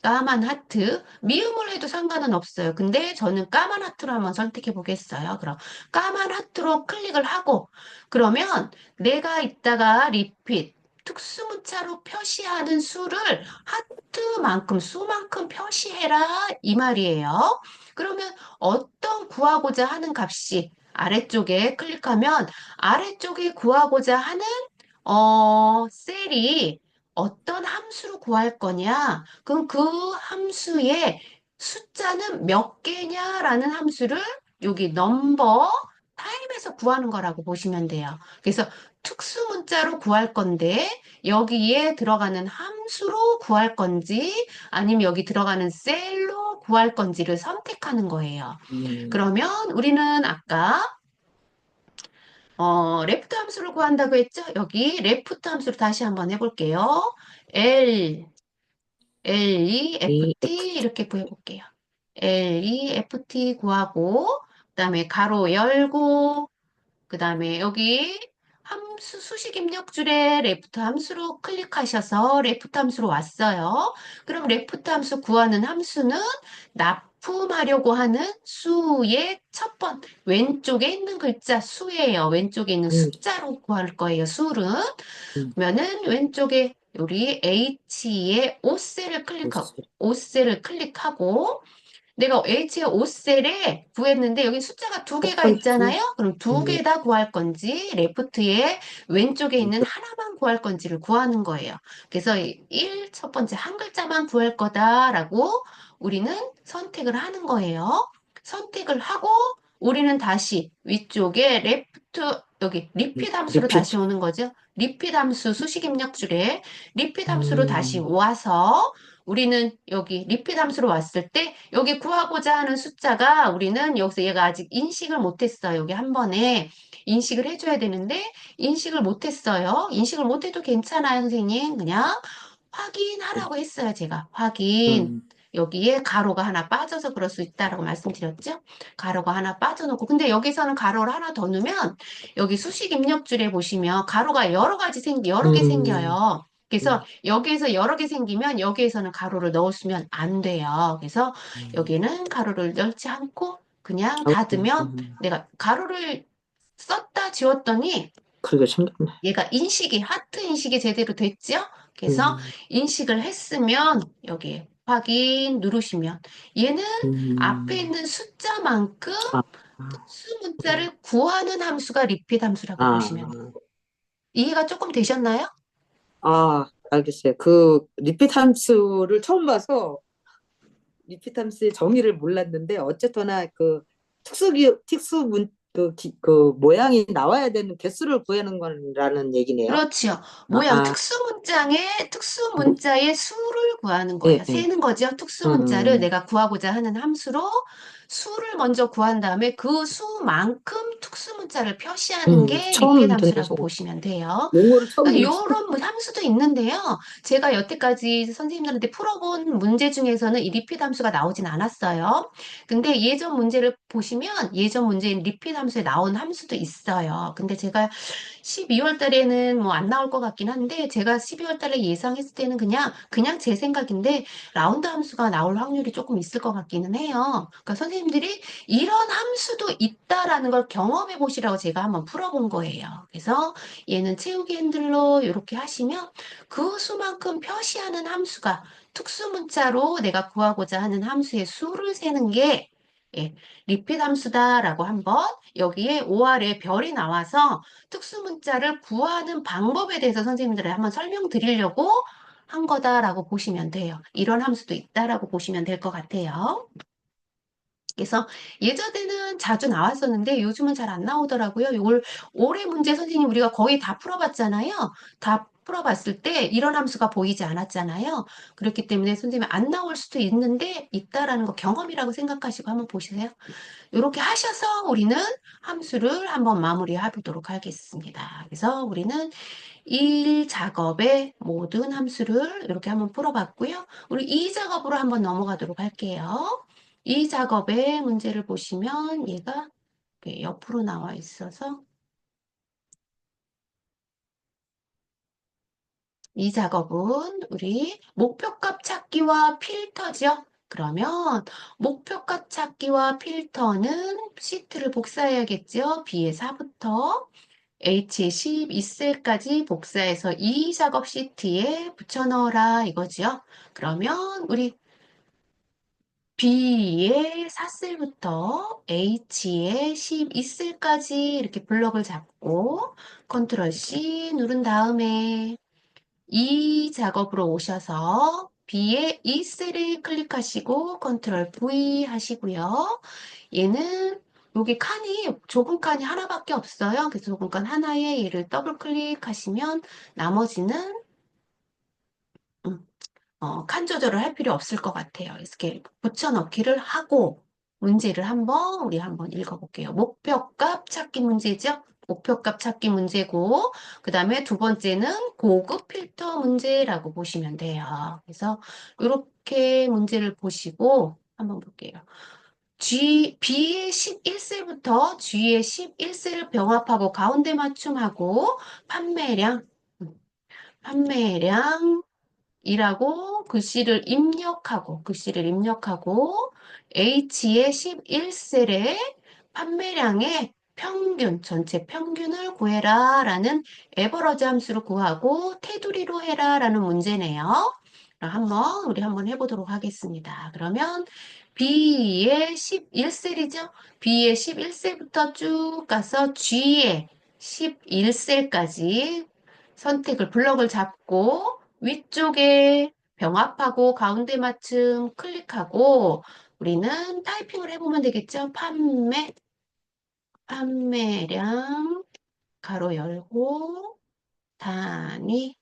까만 하트. 미음을 해도 상관은 없어요. 근데 저는 까만 하트로 한번 선택해 보겠어요. 그럼 까만 하트로 클릭을 하고 그러면 내가 이따가 리핏 특수문자로 표시하는 수를 수만큼 표시해라 이 말이에요. 그러면 어떤 구하고자 하는 값이 아래쪽에 클릭하면 아래쪽에 구하고자 하는 셀이 어떤 함수로 구할 거냐? 그럼 그 함수의 숫자는 몇 개냐라는 함수를 여기 넘버 타임에서 구하는 거라고 보시면 돼요. 그래서 특수 문자로 구할 건데 여기에 들어가는 함수로 구할 건지 아니면 여기 들어가는 셀로 구할 건지를 선택하는 거예요. 음, 그러면 우리는 아까 레프트 함수를 구한다고 했죠? 여기 레프트 함수를 다시 한번 해볼게요. L LEFT F. 이렇게 구해볼게요. LEFT 구하고 그다음에 가로 열고 그다음에 여기 수식 입력줄에 레프트 함수로 클릭하셔서 레프트 함수로 왔어요. 그럼 레프트 함수 구하는 함수는 납품하려고 하는 수의 왼쪽에 있는 글자 수예요. 왼쪽에 있는 음, 숫자로 구할 거예요. 수는. 음, 그러면은 왼쪽에 우리 H의 글쎄. 5셀을 클릭하고 내가 H의 5셀에 구했는데 여기 숫자가 두 첫 개가 번째, 있잖아요. 그럼 두 네, 개 다 구할 건지 레프트에 왼쪽에 있는 왼쪽, 하나만 구할 건지를 구하는 거예요. 그래서 첫 번째 한 글자만 구할 거다라고 우리는 선택을 하는 거예요. 선택을 하고 우리는 다시 위쪽에 여기 리핏 함수로 다시 리피트. 오는 거죠. 리핏 함수 수식 입력줄에 리핏 함수로 다시 음, 와서 우리는 여기 리핏 함수로 왔을 때 여기 구하고자 하는 숫자가 우리는 여기서 얘가 아직 인식을 못했어요. 여기 한 번에 인식을 해줘야 되는데 인식을 못했어요. 인식을 못해도 괜찮아요, 선생님. 그냥 확인하라고 했어요, 제가. 확인. 음, 여기에 가로가 하나 빠져서 그럴 수 있다라고 말씀드렸죠? 가로가 하나 빠져놓고. 근데 여기서는 가로를 하나 더 넣으면 여기 수식 입력줄에 보시면 가로가 여러 개 음, 생겨요. 그래서 음, 여기에서 여러 개 생기면 여기에서는 가로를 넣으시면 안 돼요. 그래서 음. 여기는 가로를 넣지 않고 그냥 어, 닫으면 내가 가로를 썼다 지웠더니 그러게 생겼네. 얘가 인식이, 하트 인식이 제대로 됐죠? 그래서 음, 인식을 했으면 여기 확인 누르시면 얘는 앞에 음, 있는 숫자만큼 아, 특수 문자를 구하는 함수가 리핏 함수라고 아, 보시면 돼요. 이해가 조금 되셨나요? 알겠어요. 그 리피트 함수를 처음 봐서 리피트 함수의 정의를 몰랐는데 어쨌거나 그 특수문 그 모양이 나와야 되는 개수를 구하는 거라는 얘기네요. 그렇지요. 아, 모양 아, 특수 뭐, 문자의 수를 구하는 예, 거예요. 예. 세는 거죠. 특수 문자를 음, 내가 구하고자 하는 함수로 수를 먼저 구한 다음에 그 수만큼 특수 문자를 표시하는 게 리필 처음 듣는 함수라고 보시면 돼요. 용어를 처음 듣는 이런 함수도 있는데요. 제가 여태까지 선생님들한테 풀어본 문제 중에서는 이 리필 함수가 나오진 않았어요. 근데 예전 문제를 보시면 예전 문제인 리필 함수에 나온 함수도 있어요. 근데 제가 12월 달에는 뭐 안 나올 것 같긴 한데 제가 12월 달에 예상했을 때는 그냥 제 생각인데 라운드 함수가 나올 확률이 조금 있을 것 같기는 해요. 그러니까 선생님들이 이런 함수도 있다라는 걸 경험해 보시라고 제가 한번 풀어본 거예요. 그래서 얘는 채우기 핸들로 이렇게 하시면 그 수만큼 표시하는 함수가 특수 문자로 내가 구하고자 하는 함수의 수를 세는 게 예, 리핏 함수다라고 한번 여기에 OR에 별이 나와서 특수 문자를 구하는 방법에 대해서 선생님들에 한번 설명드리려고 한 거다라고 보시면 돼요. 이런 함수도 있다라고 보시면 될 것 같아요. 그래서 예전에는 자주 나왔었는데 요즘은 잘 안 나오더라고요. 이걸 올해 문제 선생님 우리가 거의 다 풀어봤잖아요. 다 풀어봤을 때 이런 함수가 보이지 않았잖아요. 그렇기 때문에 선생님이 안 나올 수도 있는데 있다라는 거 경험이라고 생각하시고 한번 보시세요. 이렇게 하셔서 우리는 함수를 한번 마무리해 보도록 하겠습니다. 그래서 우리는 일 작업의 모든 함수를 이렇게 한번 풀어봤고요. 우리 이 작업으로 한번 넘어가도록 할게요. 이 작업의 문제를 보시면 얘가 이렇게 옆으로 나와 있어서 이 작업은 우리 목표값 찾기와 필터죠. 그러면 목표값 찾기와 필터는 시트를 복사해야겠죠. B의 4부터 H의 12셀까지 복사해서 이 작업 시트에 붙여넣어라 이거죠. 그러면 우리 B의 4셀부터 H의 12셀까지 이렇게 블럭을 잡고 컨트롤 C 누른 다음에 이 작업으로 오셔서 B의 이 셀을 클릭하시고 컨트롤 V 하시고요. 얘는 여기 좁은 칸이 하나밖에 없어요. 그래서 좁은 칸 하나에 얘를 더블 클릭하시면 나머지는 음, 칸 조절을 할 필요 없을 것 같아요. 이렇게 붙여넣기를 하고 문제를 우리 한번 읽어볼게요. 목표값 찾기 문제죠. 목표값 찾기 문제고 그 다음에 두 번째는 고급 필터 문제라고 보시면 돼요. 그래서 이렇게 문제를 보시고 한번 볼게요. B의 11셀부터 G의 11셀을 병합하고 가운데 맞춤하고 판매량, 판매량, 이라고 글씨를 입력하고 H의 11셀의 판매량의 전체 평균을 구해라 라는 에버러지 함수를 구하고 테두리로 해라 라는 문제네요. 우리 한번 해보도록 하겠습니다. 그러면 B의 11셀이죠? B의 11셀부터 쭉 가서 G의 11셀까지 블럭을 잡고 위쪽에 병합하고 가운데 맞춤 클릭하고 우리는 타이핑을 해보면 되겠죠? 판매량, 가로 열고, 단위,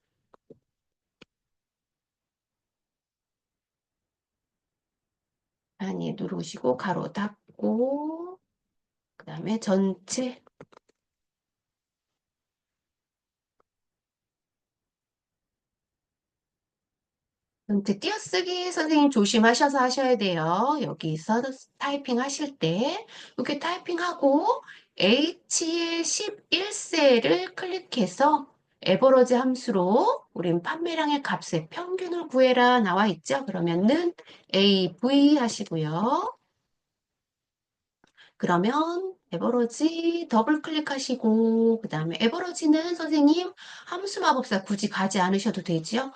많이 누르시고 가로 닫고 그다음에 전체 띄어쓰기 선생님 조심하셔서 하셔야 돼요. 여기서 타이핑 하실 때 이렇게 타이핑하고 H의 11셀을 클릭해서 에버러지 함수로 우린 판매량의 값의 평균을 구해라 나와 있죠. 그러면은 AV 하시고요. 그러면 에버러지 더블 클릭하시고 그다음에 에버러지는 선생님 함수 마법사 굳이 가지 않으셔도 되죠.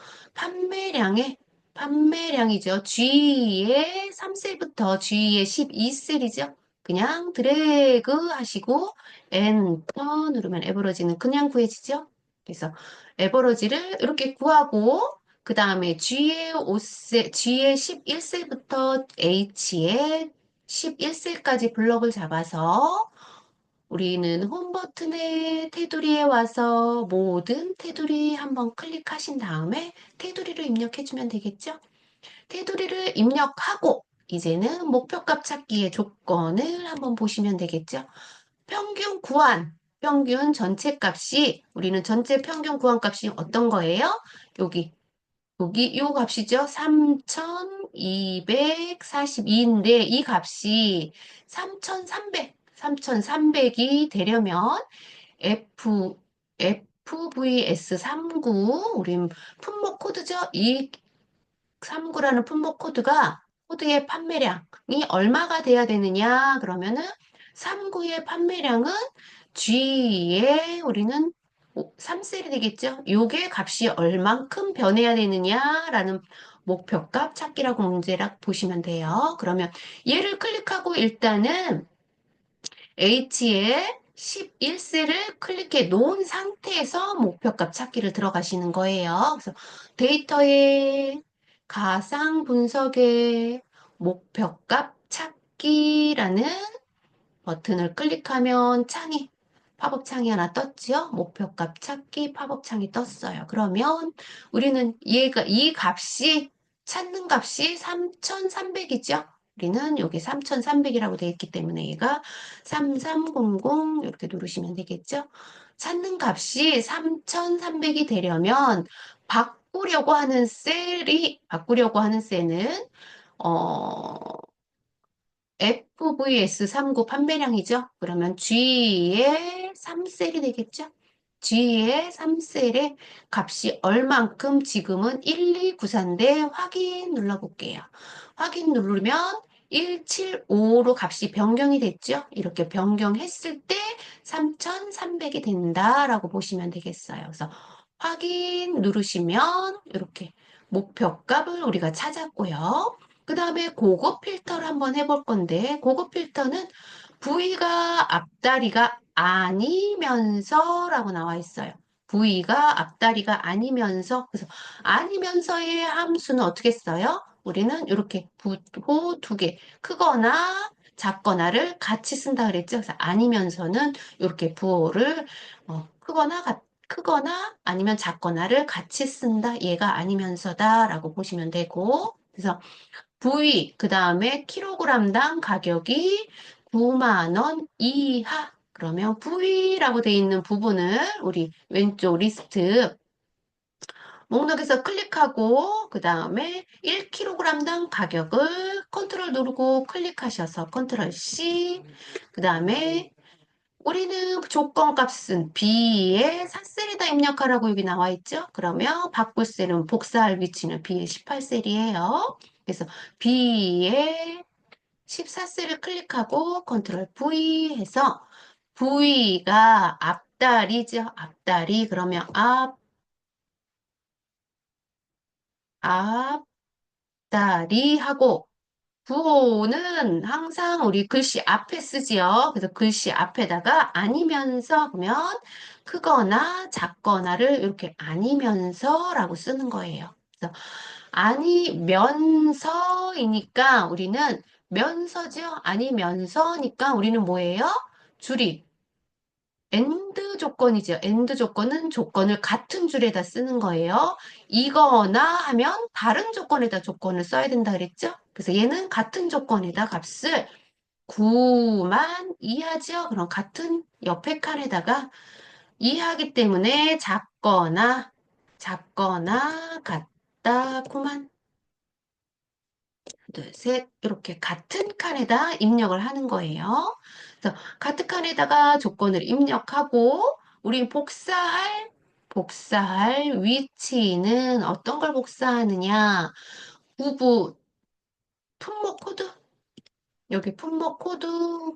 판매량이죠. G의 3셀부터 G의 12셀이죠. 그냥 드래그 하시고 엔터 누르면 에버러지는 그냥 구해지죠. 그래서 에버러지를 이렇게 구하고 그 다음에 G의 11셀부터 H의 11셀까지 블럭을 잡아서 우리는 홈 버튼의 테두리에 와서 모든 테두리 한번 클릭하신 다음에 테두리를 입력해주면 되겠죠? 테두리를 입력하고 이제는 목표값 찾기의 조건을 한번 보시면 되겠죠? 평균 구한, 평균 전체 값이 우리는 전체 평균 구한 값이 어떤 거예요? 여기 여기 요 값이죠. 3,242인데 이 값이 3,300이 되려면 FVS39 우린 품목 코드죠. 이 39라는 품목 코드의 판매량이 얼마가 돼야 되느냐? 그러면은 39의 판매량은 G에 우리는 3셀이 되겠죠? 요게 값이 얼만큼 변해야 되느냐라는 목표값 찾기라고 문제라 보시면 돼요. 그러면 얘를 클릭하고 일단은 H에 11셀을 클릭해 놓은 상태에서 목표값 찾기를 들어가시는 거예요. 그래서 데이터에 가상 분석의 목표값 찾기라는 버튼을 클릭하면 팝업 창이 하나 떴죠? 목표값 찾기 팝업 창이 떴어요. 그러면 우리는 이 찾는 값이 3,300이죠? 우리는 여기 3,300이라고 되어 있기 때문에 얘가 3300 이렇게 누르시면 되겠죠? 찾는 값이 3,300이 되려면 바꾸려고 하는 셀은, 어, FVS39 판매량이죠. 그러면 G의 3셀이 되겠죠. G의 3셀의 값이 얼만큼 지금은 1294인데 확인 눌러볼게요. 확인 누르면 175로 값이 변경이 됐죠. 이렇게 변경했을 때 3,300이 된다라고 보시면 되겠어요. 그래서 확인 누르시면 이렇게 목표값을 우리가 찾았고요. 그 다음에 고급 필터를 한번 해볼 건데, 고급 필터는 V가 앞다리가 아니면서라고 나와 있어요. V가 앞다리가 아니면서, 그래서 아니면서의 함수는 어떻게 써요? 우리는 이렇게 부호 두 개, 크거나 작거나를 같이 쓴다 그랬죠. 그래서 아니면서는 이렇게 부호를 크거나 아니면 작거나를 같이 쓴다. 얘가 아니면서다라고 보시면 되고, 그래서 그 다음에 킬로그램당 가격이 9만 원 이하. 그러면 V라고 되어 있는 부분을 우리 왼쪽 리스트 목록에서 클릭하고 그 다음에 1kg당 가격을 컨트롤 누르고 클릭하셔서 컨트롤 C 그 다음에 우리는 조건 값은 B에 4셀에다 입력하라고 여기 나와 있죠. 그러면 바꿀 셀은 복사할 위치는 B의 18셀이에요. 그래서 B에 14셀을 클릭하고 컨트롤 V 해서 V가 앞다리죠. 앞다리. 그러면 앞다리 하고 부호는 항상 우리 글씨 앞에 쓰지요. 그래서 글씨 앞에다가 아니면서 그러면 크거나 작거나를 이렇게 아니면서라고 쓰는 거예요. 그래서 아니면서이니까 우리는 면서죠. 아니면서니까 우리는 뭐예요? 줄이 엔드 조건이죠. 엔드 조건은 조건을 같은 줄에다 쓰는 거예요. 이거나 하면 다른 조건에다 조건을 써야 된다 그랬죠? 그래서 얘는 같은 조건에다 값을 9만 이하죠. 그럼 같은 옆에 칸에다가 이하기 때문에 작거나 같다 9만 둘, 셋 이렇게 같은 칸에다 입력을 하는 거예요. 그래서 같은 칸에다가 조건을 입력하고 우리 복사할 위치는 어떤 걸 복사하느냐? 구분 품목 코드 여기 품목 코드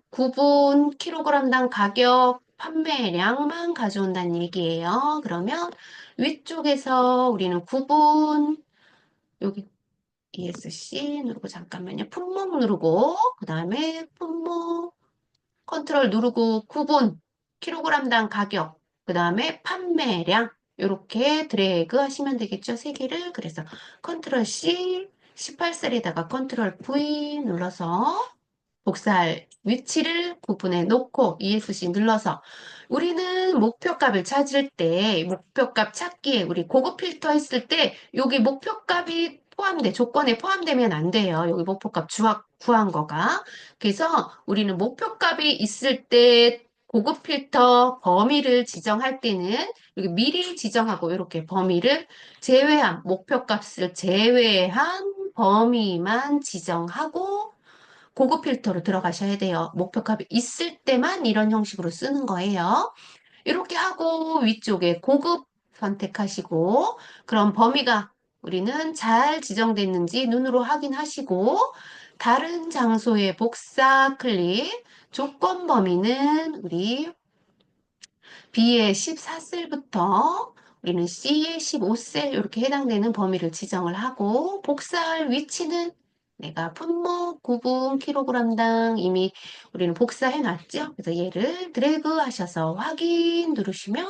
구분 킬로그램당 가격 판매량만 가져온다는 얘기예요. 그러면 위쪽에서 우리는 구분 여기 ESC 누르고 잠깐만요. 품목 누르고 그 다음에 품목 컨트롤 누르고 구분 킬로그램당 가격 그 다음에 판매량 이렇게 드래그 하시면 되겠죠. 세 개를 그래서 컨트롤 C 18셀에다가 컨트롤 V 눌러서 복사할 위치를 구분해 놓고 ESC 눌러서 우리는 목표값을 찾을 때 목표값 찾기에 우리 고급 필터 했을 때 여기 목표값이 조건에 포함되면 안 돼요. 여기 목표값 구한 거가. 그래서 우리는 목표값이 있을 때 고급 필터 범위를 지정할 때는 여기 미리 지정하고 이렇게 범위를 목표값을 제외한 범위만 지정하고 고급 필터로 들어가셔야 돼요. 목표값이 있을 때만 이런 형식으로 쓰는 거예요. 이렇게 하고 위쪽에 고급 선택하시고 그럼 범위가 우리는 잘 지정됐는지 눈으로 확인하시고 다른 장소에 복사 클릭 조건 범위는 우리 B의 14셀부터 우리는 C의 15셀 이렇게 해당되는 범위를 지정을 하고 복사할 위치는 내가 분모 9분 킬로그램당 이미 우리는 복사해 놨죠. 그래서 얘를 드래그 하셔서 확인 누르시면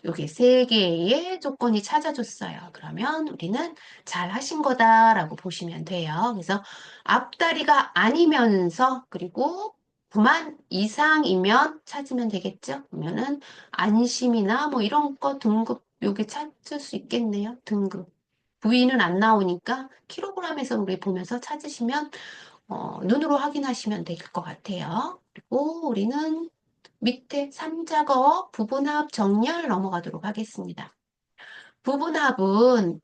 여기 세 개의 조건이 찾아줬어요. 그러면 우리는 잘 하신 거다라고 보시면 돼요. 그래서 앞다리가 아니면서 그리고 9만 이상이면 찾으면 되겠죠. 그러면은 안심이나 뭐 이런 거 등급 요게 찾을 수 있겠네요. 등급. 부위는 안 나오니까 킬로그램에서 우리 보면서 찾으시면 눈으로 확인하시면 될 것 같아요. 그리고 우리는 밑에 3작업 부분합 정렬 넘어가도록 하겠습니다. 부분합은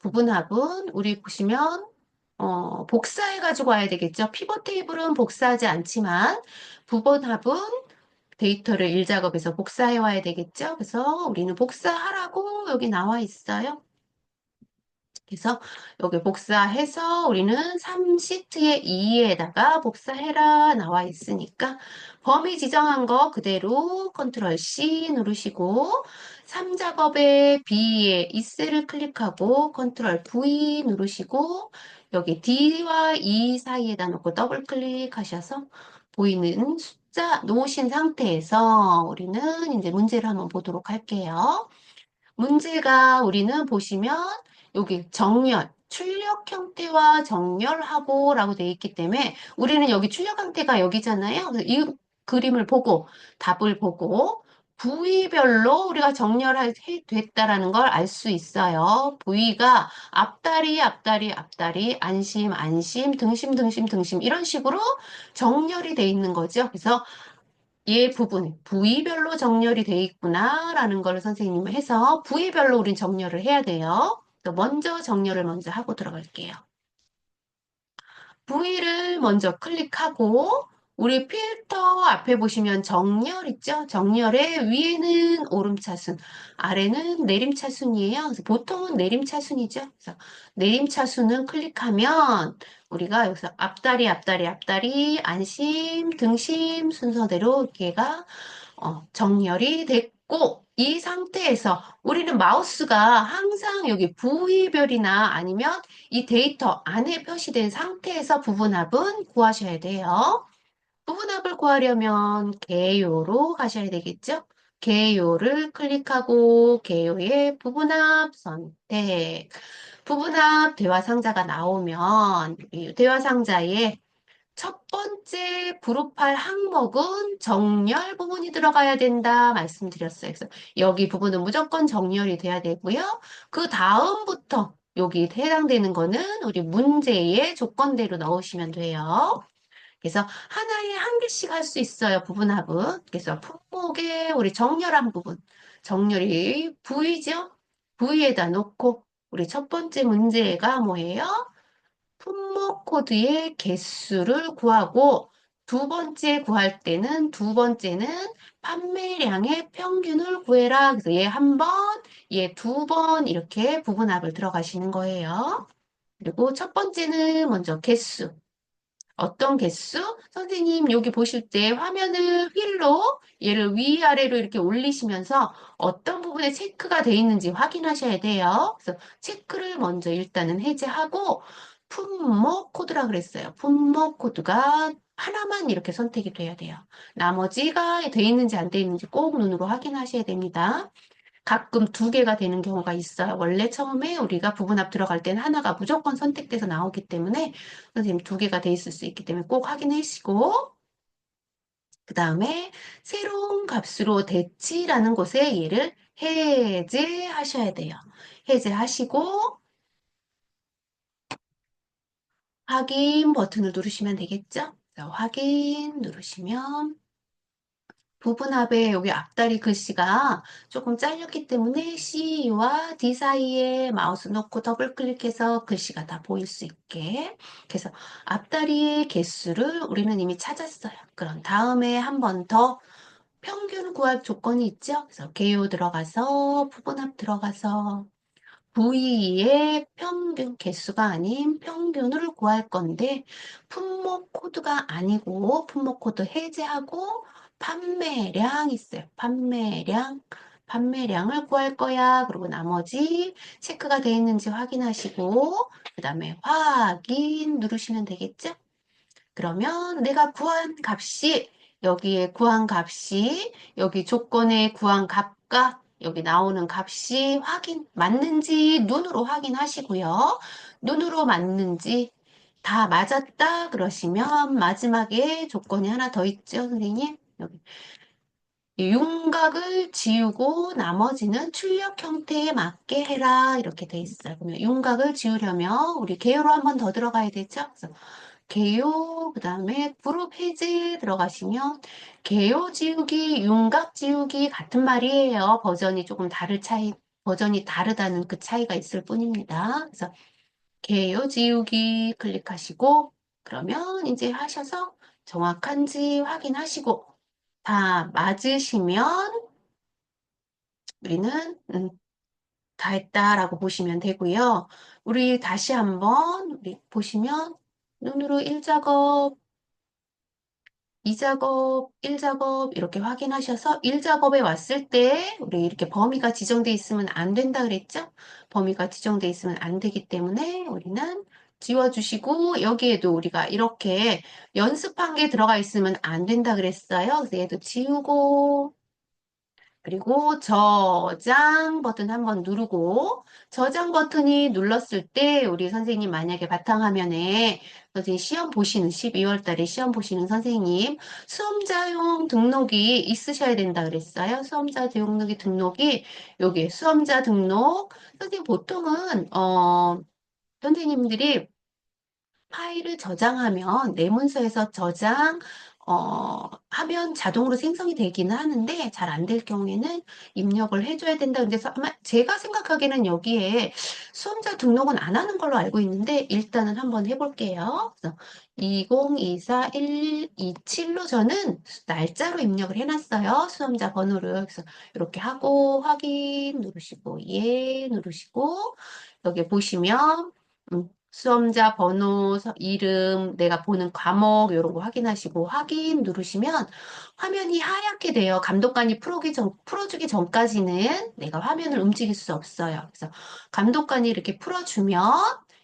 우리 보시면 복사해 가지고 와야 되겠죠. 피벗 테이블은 복사하지 않지만 부분합은 데이터를 1작업에서 복사해 와야 되겠죠. 그래서 우리는 복사하라고 여기 나와 있어요. 그래서 여기 복사해서 우리는 3시트의 2에다가 복사해라 나와 있으니까 범위 지정한 거 그대로 컨트롤 C 누르시고 3작업의 B의 이 셀을 클릭하고 컨트롤 V 누르시고 여기 D와 E 사이에다 놓고 더블 클릭하셔서 보이는 숫자 놓으신 상태에서 우리는 이제 문제를 한번 보도록 할게요. 문제가 우리는 보시면 여기 출력 형태와 정렬하고 라고 되어 있기 때문에 우리는 여기 출력 형태가 여기잖아요. 그래서 이 그림을 보고 답을 보고 부위별로 우리가 됐다라는 걸 알 수 있어요. 부위가 앞다리, 안심, 등심 이런 식으로 정렬이 돼 있는 거죠. 그래서 얘 부분, 부위별로 정렬이 돼 있구나라는 걸 선생님이 해서 부위별로 우린 정렬을 해야 돼요. 먼저 정렬을 먼저 하고 들어갈게요. 부위를 먼저 클릭하고 우리 필터 앞에 보시면 정렬 있죠? 정렬의 위에는 오름차순, 아래는 내림차순이에요. 그래서 보통은 내림차순이죠. 그래서 내림차순은 클릭하면 우리가 여기서 앞다리, 안심, 등심 순서대로 얘가 정렬이 됐고 이 상태에서 우리는 마우스가 항상 여기 부위별이나 아니면 이 데이터 안에 표시된 상태에서 부분합은 구하셔야 돼요. 부분합을 구하려면 개요로 가셔야 되겠죠? 개요를 클릭하고 개요의 부분합 선택. 부분합 대화 상자가 나오면 이 대화 상자에 첫 번째 그룹할 항목은 정렬 부분이 들어가야 된다 말씀드렸어요. 그래서 여기 부분은 무조건 정렬이 돼야 되고요. 그 다음부터 여기 해당되는 거는 우리 문제의 조건대로 넣으시면 돼요. 그래서 하나에 한 개씩 할 수 있어요, 부분합은. 그래서 품목의 우리 정렬한 부분. 정렬이 V죠? V에다 놓고, 우리 첫 번째 문제가 뭐예요? 품목 코드의 개수를 구하고, 두 번째 구할 때는, 두 번째는 판매량의 평균을 구해라. 그래서 얘 한 번, 얘 두 번, 이렇게 부분합을 들어가시는 거예요. 그리고 첫 번째는 먼저 개수. 어떤 개수? 선생님, 여기 보실 때 화면을 휠로 얘를 위아래로 이렇게 올리시면서 어떤 부분에 체크가 돼 있는지 확인하셔야 돼요. 그래서 체크를 먼저 일단은 해제하고 품목 코드라 그랬어요. 품목 코드가 하나만 이렇게 선택이 돼야 돼요. 나머지가 돼 있는지 안 돼 있는지 꼭 눈으로 확인하셔야 됩니다. 가끔 두 개가 되는 경우가 있어요. 원래 처음에 우리가 부분합 들어갈 때는 하나가 무조건 선택돼서 나오기 때문에 선생님 두 개가 돼 있을 수 있기 때문에 꼭 확인하시고 그 다음에 새로운 값으로 대치라는 곳에 얘를 해제하셔야 돼요. 해제하시고 확인 버튼을 누르시면 되겠죠? 자, 확인 누르시면 부분합에 여기 앞다리 글씨가 조금 잘렸기 때문에 C와 D 사이에 마우스 놓고 더블 클릭해서 글씨가 다 보일 수 있게. 그래서 앞다리의 개수를 우리는 이미 찾았어요. 그럼 다음에 한 번 더 평균 구할 조건이 있죠? 그래서 개요 들어가서 부분합 들어가서 V의 평균, 개수가 아닌 평균을 구할 건데, 품목 코드가 아니고, 품목 코드 해제하고, 판매량 있어요. 판매량을 구할 거야. 그리고 나머지 체크가 되어 있는지 확인하시고, 그 다음에 확인 누르시면 되겠죠? 그러면 내가 구한 값이 여기에 구한 값이 여기 조건에 구한 값과 여기 나오는 값이 맞는지 눈으로 확인하시고요. 눈으로 맞는지 다 맞았다 그러시면 마지막에 조건이 하나 더 있죠, 선생님? 여기 이 윤곽을 지우고 나머지는 출력 형태에 맞게 해라 이렇게 돼 있어요. 그러면 윤곽을 지우려면 우리 개요로 한 번 더 들어가야 되죠? 그래서 개요, 그 다음에 그룹 해제 들어가시면 개요 지우기, 윤곽 지우기 같은 말이에요. 버전이 다르다는 그 차이가 있을 뿐입니다. 그래서 개요 지우기 클릭하시고 그러면 이제 하셔서 정확한지 확인하시고 다 맞으시면 우리는 다 했다라고 보시면 되고요. 우리 다시 한번 우리 보시면 눈으로 1작업 2작업, 1작업 이렇게 확인하셔서 1작업에 왔을 때 우리 이렇게 범위가 지정돼 있으면 안 된다 그랬죠? 범위가 지정돼 있으면 안 되기 때문에 우리는 지워주시고 여기에도 우리가 이렇게 연습한 게 들어가 있으면 안 된다 그랬어요. 그래서 얘도 지우고 그리고 저장 버튼 한번 누르고 저장 버튼이 눌렀을 때 우리 선생님 만약에 바탕화면에 선생님 시험 보시는 12월 달에 시험 보시는 선생님 수험자용 등록이 있으셔야 된다 그랬어요. 수험자 등록이 여기 수험자 등록 선생님 보통은 선생님들이 파일을 저장하면 내 문서에서 하면 자동으로 생성이 되기는 하는데 잘 안 될 경우에는 입력을 해줘야 된다. 그래서 아마 제가 생각하기에는 여기에 수험자 등록은 안 하는 걸로 알고 있는데 일단은 한번 해볼게요. 그래서 2024-127로 저는 날짜로 입력을 해놨어요. 수험자 번호를. 그래서 이렇게 하고 확인 누르시고 예 누르시고 여기 보시면 수험자 번호, 이름, 내가 보는 과목 이런 거 확인하시고 확인 누르시면 화면이 하얗게 돼요. 감독관이 풀어주기 전까지는 내가 화면을 움직일 수 없어요. 그래서 감독관이 이렇게 풀어주면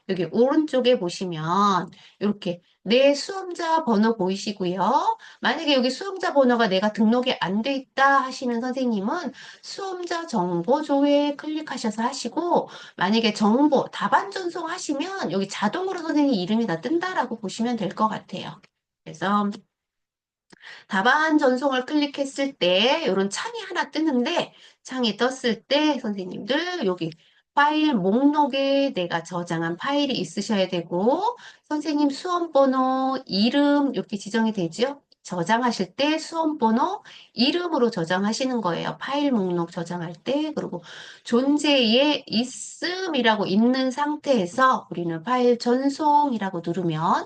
여기 오른쪽에 보시면 이렇게 내 수험자 번호 보이시고요. 만약에 여기 수험자 번호가 내가 등록이 안 돼 있다 하시는 선생님은 수험자 정보조회 클릭하셔서 하시고 만약에 정보, 답안 전송하시면 여기 자동으로 선생님 이름이 다 뜬다라고 보시면 될 것 같아요. 그래서 답안 전송을 클릭했을 때 이런 창이 하나 뜨는데 창이 떴을 때 선생님들 여기 파일 목록에 내가 저장한 파일이 있으셔야 되고, 선생님 수험번호, 이름 이렇게 지정이 되죠? 저장하실 때 수험번호, 이름으로 저장하시는 거예요. 파일 목록 저장할 때. 그리고 존재의 있음이라고 있는 상태에서 우리는 파일 전송이라고 누르면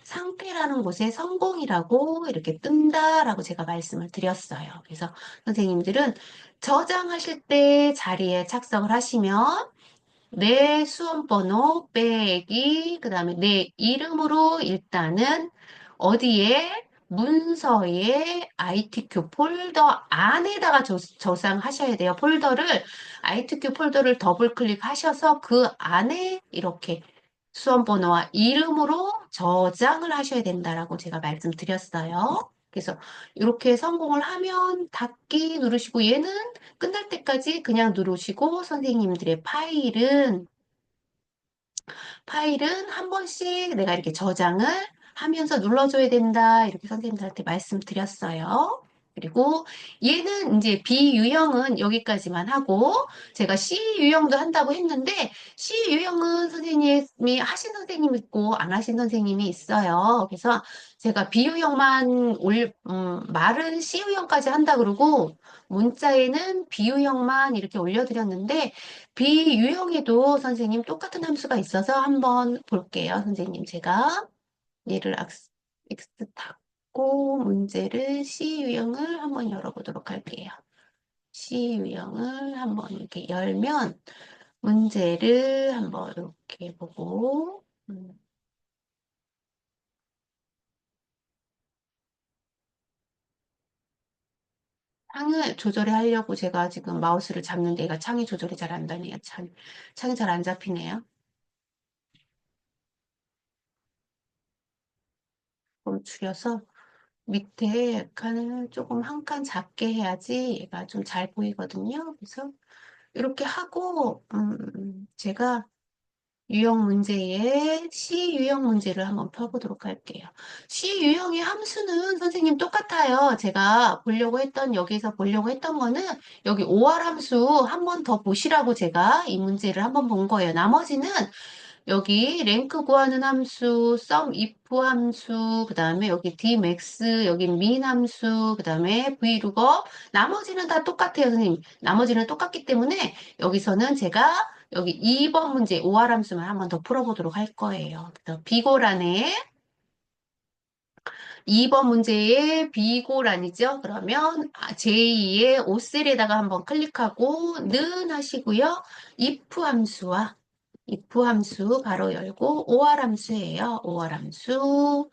상태라는 곳에 성공이라고 이렇게 뜬다라고 제가 말씀을 드렸어요. 그래서 선생님들은 저장하실 때 자리에 착석을 하시면 내 수험번호 빼기, 그 다음에 내 이름으로 일단은 어디에 문서에 ITQ 폴더 안에다가 저장하셔야 돼요. ITQ 폴더를 더블 클릭하셔서 그 안에 이렇게 수험번호와 이름으로 저장을 하셔야 된다라고 제가 말씀드렸어요. 그래서 이렇게 성공을 하면 닫기 누르시고 얘는 끝날 때까지 그냥 누르시고 선생님들의 파일은 한 번씩 내가 이렇게 저장을 하면서 눌러줘야 된다. 이렇게 선생님들한테 말씀드렸어요. 그리고 얘는 이제 비유형은 여기까지만 하고 제가 C 유형도 한다고 했는데 C 유형은 선생님이 하신 선생님 있고 안 하신 선생님이 있어요. 그래서 제가 비유형만 말은 C 유형까지 한다 그러고 문자에는 비유형만 이렇게 올려드렸는데 비유형에도 선생님 똑같은 함수가 있어서 한번 볼게요. 선생님 제가 얘를 X 닫고 문제를 C 유형을 한번 열어보도록 할게요. C 유형을 한번 이렇게 열면 문제를 한번 이렇게 보고 창을 조절해 하려고 제가 지금 마우스를 잡는데 얘가 창이 조절이 잘 안 되네요. 창이 잘 안 잡히네요. 좀 줄여서 밑에 칸을 조금 한 칸 작게 해야지 얘가 좀 잘 보이거든요. 그래서 이렇게 하고 제가 유형 문제에 C 유형 문제를 한번 펴보도록 할게요. C 유형의 함수는 선생님 똑같아요. 제가 여기서 보려고 했던 거는 여기 OR 함수 한번 더 보시라고 제가 이 문제를 한번 본 거예요. 나머지는 여기 랭크 구하는 함수, sum if 함수, 그 다음에 여기 dmax, 여기 min 함수, 그 다음에 vlookup, 나머지는 다 똑같아요, 선생님. 나머지는 똑같기 때문에 여기서는 제가 여기 2번 문제 OR 함수만 한번 더 풀어보도록 할 거예요. 그래서 비고란에 2번 문제의 비고란이죠. 그러면 제2의 오셀에다가 한번 클릭하고 는 하시고요. if 함수 바로 열고 OR 함수예요. OR 함수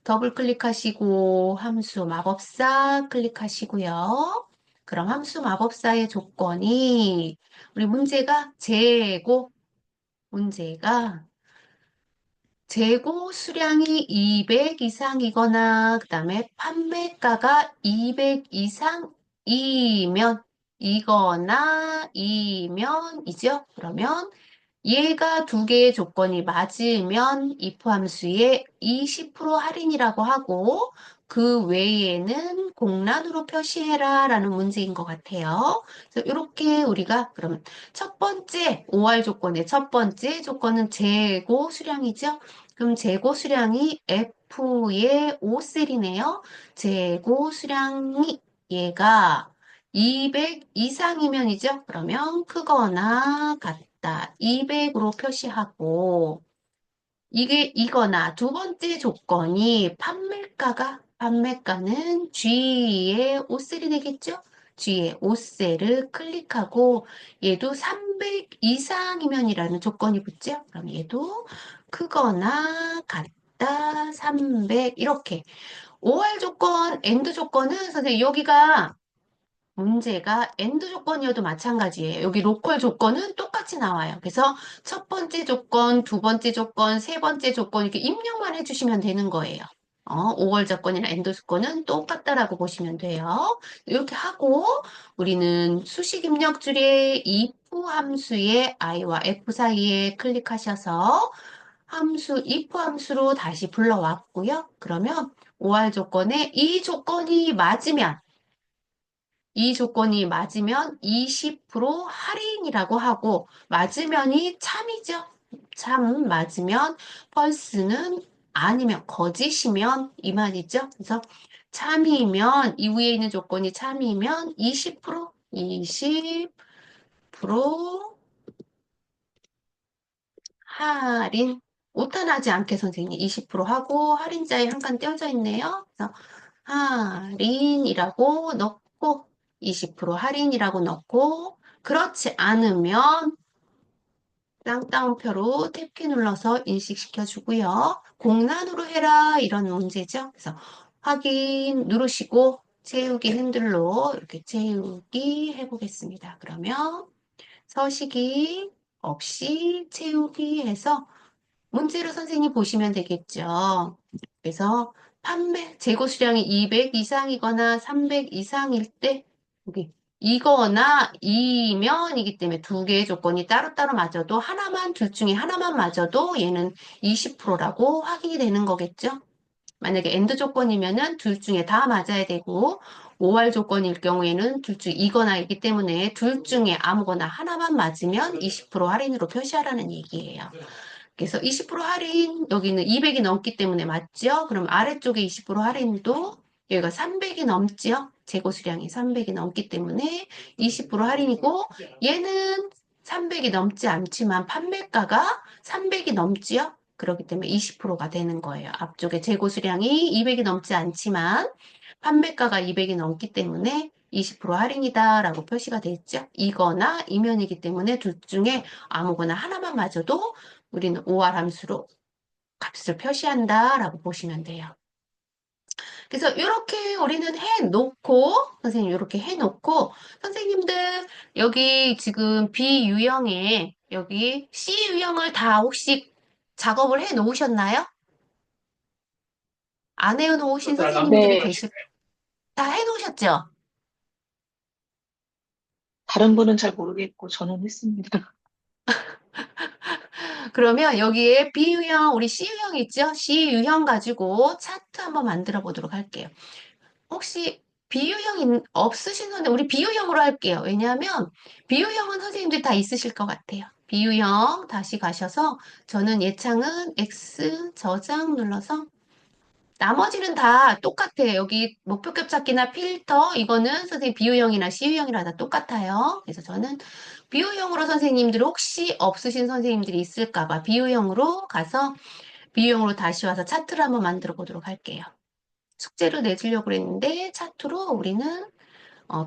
더블 클릭하시고 함수 마법사 클릭하시고요. 그럼 함수 마법사의 조건이 우리 문제가 재고 수량이 200 이상이거나 그다음에 판매가가 200 이상이면이죠. 그러면 얘가 두 개의 조건이 맞으면 if 함수에 20% 할인이라고 하고 그 외에는 공란으로 표시해라 라는 문제인 것 같아요. 그래서 이렇게 우리가 그러면 첫 번째 OR 조건의 첫 번째 조건은 재고 수량이죠. 그럼 재고 수량이 F의 5셀이네요. 재고 수량이 얘가 200 이상이면이죠. 그러면 크거나 같다. 200으로 표시하고 이게 이거나 두 번째 조건이 판매가는 G의 5셀이 되겠죠? G의 5셀을 클릭하고 얘도 300 이상이면이라는 조건이 붙죠? 그럼 얘도 크거나 같다 300 이렇게 OR 조건, AND 조건은 선생님 여기가 문제가 엔드 조건이어도 마찬가지예요. 여기 로컬 조건은 똑같이 나와요. 그래서 첫 번째 조건, 두 번째 조건, 세 번째 조건 이렇게 입력만 해주시면 되는 거예요. 5월 조건이나 엔드 조건은 똑같다라고 보시면 돼요. 이렇게 하고 우리는 수식 입력 줄에 if 함수의 i와 f 사이에 클릭하셔서 if 함수로 다시 불러왔고요. 그러면 OR 조건에 이 조건이 맞으면 이 조건이 맞으면 20% 할인이라고 하고, 맞으면이 참이죠. 참 맞으면, 펄스는 아니면 거짓이면 이 말이죠. 그래서 참이면, 이후에 있는 조건이 참이면 20% 할인. 오타나지 않게 선생님 20% 하고 할인자에 한 칸 떼어져 있네요. 그래서 할인이라고 넣고 20% 할인이라고 넣고 그렇지 않으면 쌍따옴표로 탭키 눌러서 인식시켜 주고요. 공란으로 해라 이런 문제죠. 그래서 확인 누르시고 채우기 핸들로 이렇게 채우기 해보겠습니다. 그러면 서식이 없이 채우기 해서 문제로 선생님 보시면 되겠죠. 그래서 판매 재고 수량이 200 이상이거나 300 이상일 때 여기 이거나 이면이기 때문에 두 개의 조건이 따로따로 맞아도 하나만 둘 중에 하나만 맞아도 얘는 20%라고 확인이 되는 거겠죠. 만약에 엔드 조건이면은 둘 중에 다 맞아야 되고 OR 조건일 경우에는 둘 중 이거나이기 때문에 둘 중에 아무거나 하나만 맞으면 20% 할인으로 표시하라는 얘기예요. 그래서 20% 할인, 여기는 200이 넘기 때문에 맞죠? 그럼 아래쪽에 20% 할인도 여기가 300이 넘지요? 재고 수량이 300이 넘기 때문에 20% 할인이고 얘는 300이 넘지 않지만 판매가가 300이 넘지요? 그렇기 때문에 20%가 되는 거예요. 앞쪽에 재고 수량이 200이 넘지 않지만 판매가가 200이 넘기 때문에 20% 할인이다라고 표시가 돼 있죠. 이거나 이면이기 때문에 둘 중에 아무거나 하나만 맞아도 우리는 OR 함수로 값을 표시한다라고 보시면 돼요. 그래서 이렇게 우리는 해놓고, 선생님 이렇게 해놓고, 선생님들 여기 지금 B 유형에 여기 C 유형을 다 혹시 작업을 해 놓으셨나요? 안 해놓으신 선생님들이 네, 계실, 다 해놓으셨죠? 다른 분은 잘 모르겠고 저는 했습니다. 그러면 여기에 B 유형, 우리 C 유형 있죠? C 유형 가지고 차트 한번 만들어 보도록 할게요. 혹시 비유형 없으신 분들 우리 비유형으로 할게요. 왜냐하면 비유형은 선생님들이 다 있으실 것 같아요. 비유형 다시 가셔서 저는 예창은 X 저장 눌러서 나머지는 다 똑같아요. 여기 목표값 찾기나 필터 이거는 선생님 비유형이나 C유형이나 다 똑같아요. 그래서 저는 비유형으로 선생님들 혹시 없으신 선생님들이 있을까 봐 비유형으로 가서 비유형으로 다시 와서 차트를 한번 만들어 보도록 할게요. 숙제를 내주려고 그랬는데 차트로 우리는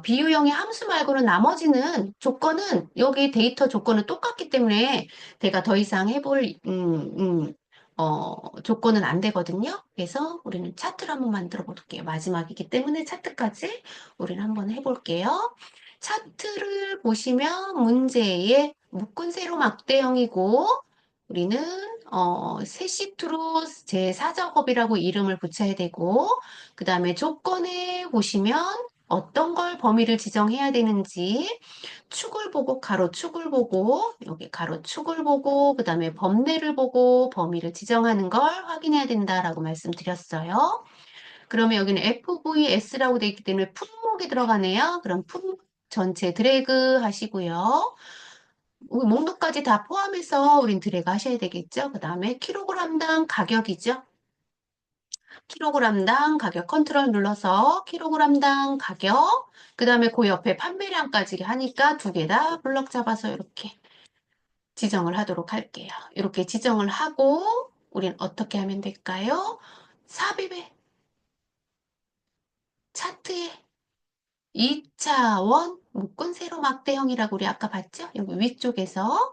비유형의 함수 말고는 나머지는 조건은 여기 데이터 조건은 똑같기 때문에 내가 더 이상 해볼 조건은 안 되거든요. 그래서 우리는 차트를 한번 만들어 볼게요. 마지막이기 때문에 차트까지 우리는 한번 해볼게요. 차트를 보시면 문제의 묶은 세로 막대형이고 우리는 세시트로 제4작업이라고 이름을 붙여야 되고 그 다음에 조건에 보시면 어떤 걸 범위를 지정해야 되는지 축을 보고 가로 축을 보고 여기 가로 축을 보고 그 다음에 범례를 보고 범위를 지정하는 걸 확인해야 된다라고 말씀드렸어요. 그러면 여기는 FVS라고 되어 있기 때문에 품목이 들어가네요. 그럼 품목 전체 드래그 하시고요. 목록까지 다 포함해서 우린 드래그 하셔야 되겠죠. 그 다음에 킬로그램당 가격이죠. 킬로그램당 가격 컨트롤 눌러서 킬로그램당 가격, 그 다음에 그 옆에 판매량까지 하니까 두 개 다 블럭 잡아서 이렇게 지정을 하도록 할게요. 이렇게 지정을 하고 우린 어떻게 하면 될까요? 삽입에 차트에 2차원 묶은 세로 막대형이라고 우리 아까 봤죠? 여기 위쪽에서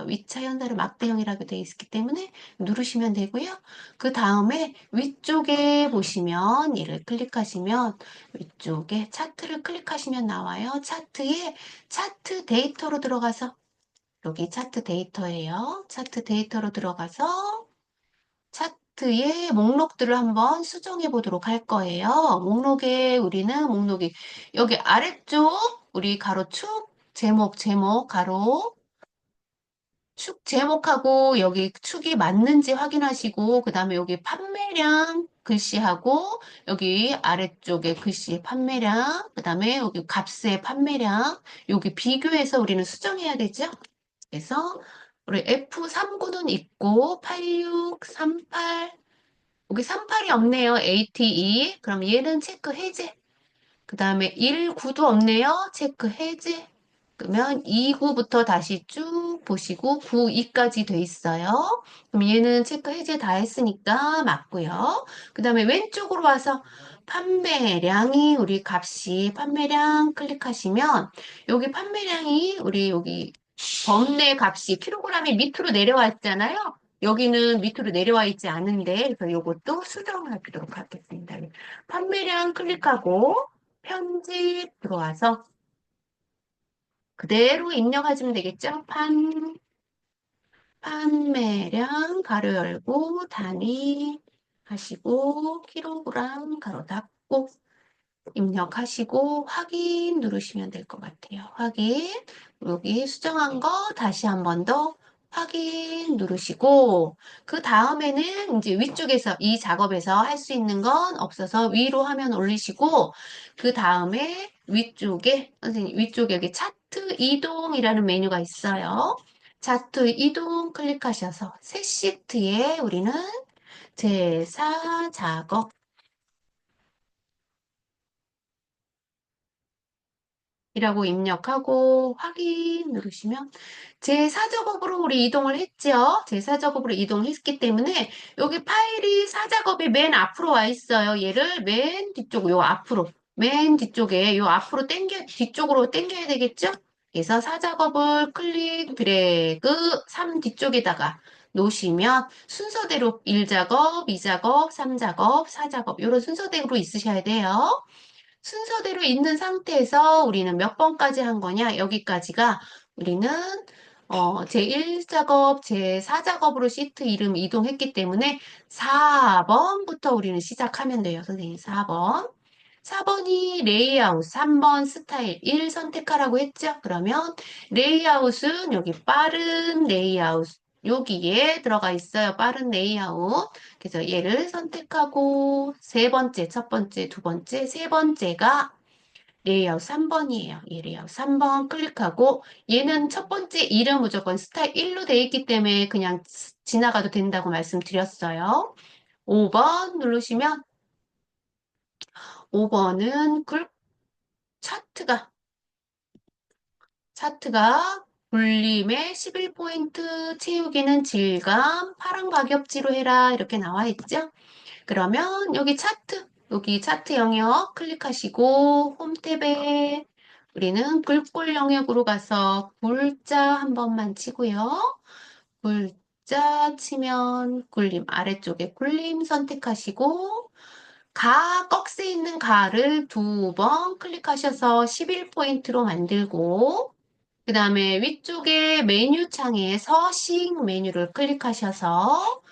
위차 연사로 막대형이라고 되어 있기 때문에 누르시면 되고요. 그 다음에 위쪽에 보시면 얘를 클릭하시면 위쪽에 차트를 클릭하시면 나와요. 차트에 차트 데이터로 들어가서 여기 차트 데이터예요. 차트 데이터로 들어가서 차트의 목록들을 한번 수정해 보도록 할 거예요. 목록에 우리는 목록이 여기 아래쪽 우리 가로축 제목 가로 축 제목하고 여기 축이 맞는지 확인하시고 그 다음에 여기 판매량 글씨하고 여기 아래쪽에 글씨 판매량, 그다음에 여기 값의 판매량, 여기 비교해서 우리는 수정해야 되죠? 그래서 우리 F39는 있고 86, 38, 여기 38이 없네요. ATE. 그럼 얘는 체크 해제. 그 다음에 19도 없네요. 체크 해제. 그러면 29부터 다시 쭉 보시고 92까지 돼 있어요. 그럼 얘는 체크 해제 다 했으니까 맞고요. 그 다음에 왼쪽으로 와서 판매량이 우리 값이 판매량 클릭하시면 여기 판매량이 우리 여기 범내 값이 킬로그램이 밑으로 내려와 있잖아요. 여기는 밑으로 내려와 있지 않은데 그래서 이것도 수정하도록 하겠습니다. 판매량 클릭하고 편집 들어와서 그대로 입력하시면 되겠죠? 판매량 가로 열고 단위 하시고 킬로그램 가로 닫고 입력하시고 확인 누르시면 될 것 같아요. 확인. 여기 수정한 거 다시 한 번 더 확인 누르시고 그 다음에는 이제 위쪽에서 이 작업에서 할 수 있는 건 없어서 위로 화면 올리시고 그 다음에 위쪽에 선생님 위쪽에 여기 차트 이동이라는 메뉴가 있어요. 차트 이동 클릭하셔서 새 시트에 우리는 제사 작업 이라고 입력하고 확인 누르시면 제4작업으로 우리 이동을 했죠. 제4작업으로 이동했기 때문에 여기 파일이 4작업이 맨 앞으로 와 있어요. 얘를 맨 뒤쪽 요 앞으로 맨 뒤쪽에 요 앞으로 뒤쪽으로 당겨야 되겠죠. 그래서 4작업을 클릭 드래그 3 뒤쪽에다가 놓으시면 순서대로 1작업, 2작업, 3작업, 4작업 이런 순서대로 있으셔야 돼요. 순서대로 있는 상태에서 우리는 몇 번까지 한 거냐? 여기까지가 우리는 제1작업, 제4작업으로 시트 이름 이동했기 때문에 4번부터 우리는 시작하면 돼요. 선생님 4번. 4번이 레이아웃, 3번 스타일 1 선택하라고 했죠? 그러면 레이아웃은 여기 빠른 레이아웃 여기에 들어가 있어요. 빠른 레이아웃. 그래서 얘를 선택하고 세 번째, 첫 번째, 두 번째, 세 번째가 레이아웃 3번이에요. 이 레이아웃 3번 클릭하고 얘는 첫 번째 이름 무조건 스타일 1로 돼 있기 때문에 그냥 지나가도 된다고 말씀드렸어요. 5번 누르시면 5번은 차트가 굴림의 11포인트 채우기는 질감 파랑 박엽지로 해라 이렇게 나와 있죠. 그러면 여기 차트 영역 클릭하시고 홈 탭에 우리는 글꼴 영역으로 가서 굴자 한 번만 치고요. 굴자 치면 굴림 아래쪽에 굴림 선택하시고 꺽쇠 있는 가를 두 번 클릭하셔서 11포인트로 만들고 그 다음에 위쪽에 메뉴 창에 서식 메뉴를 클릭하셔서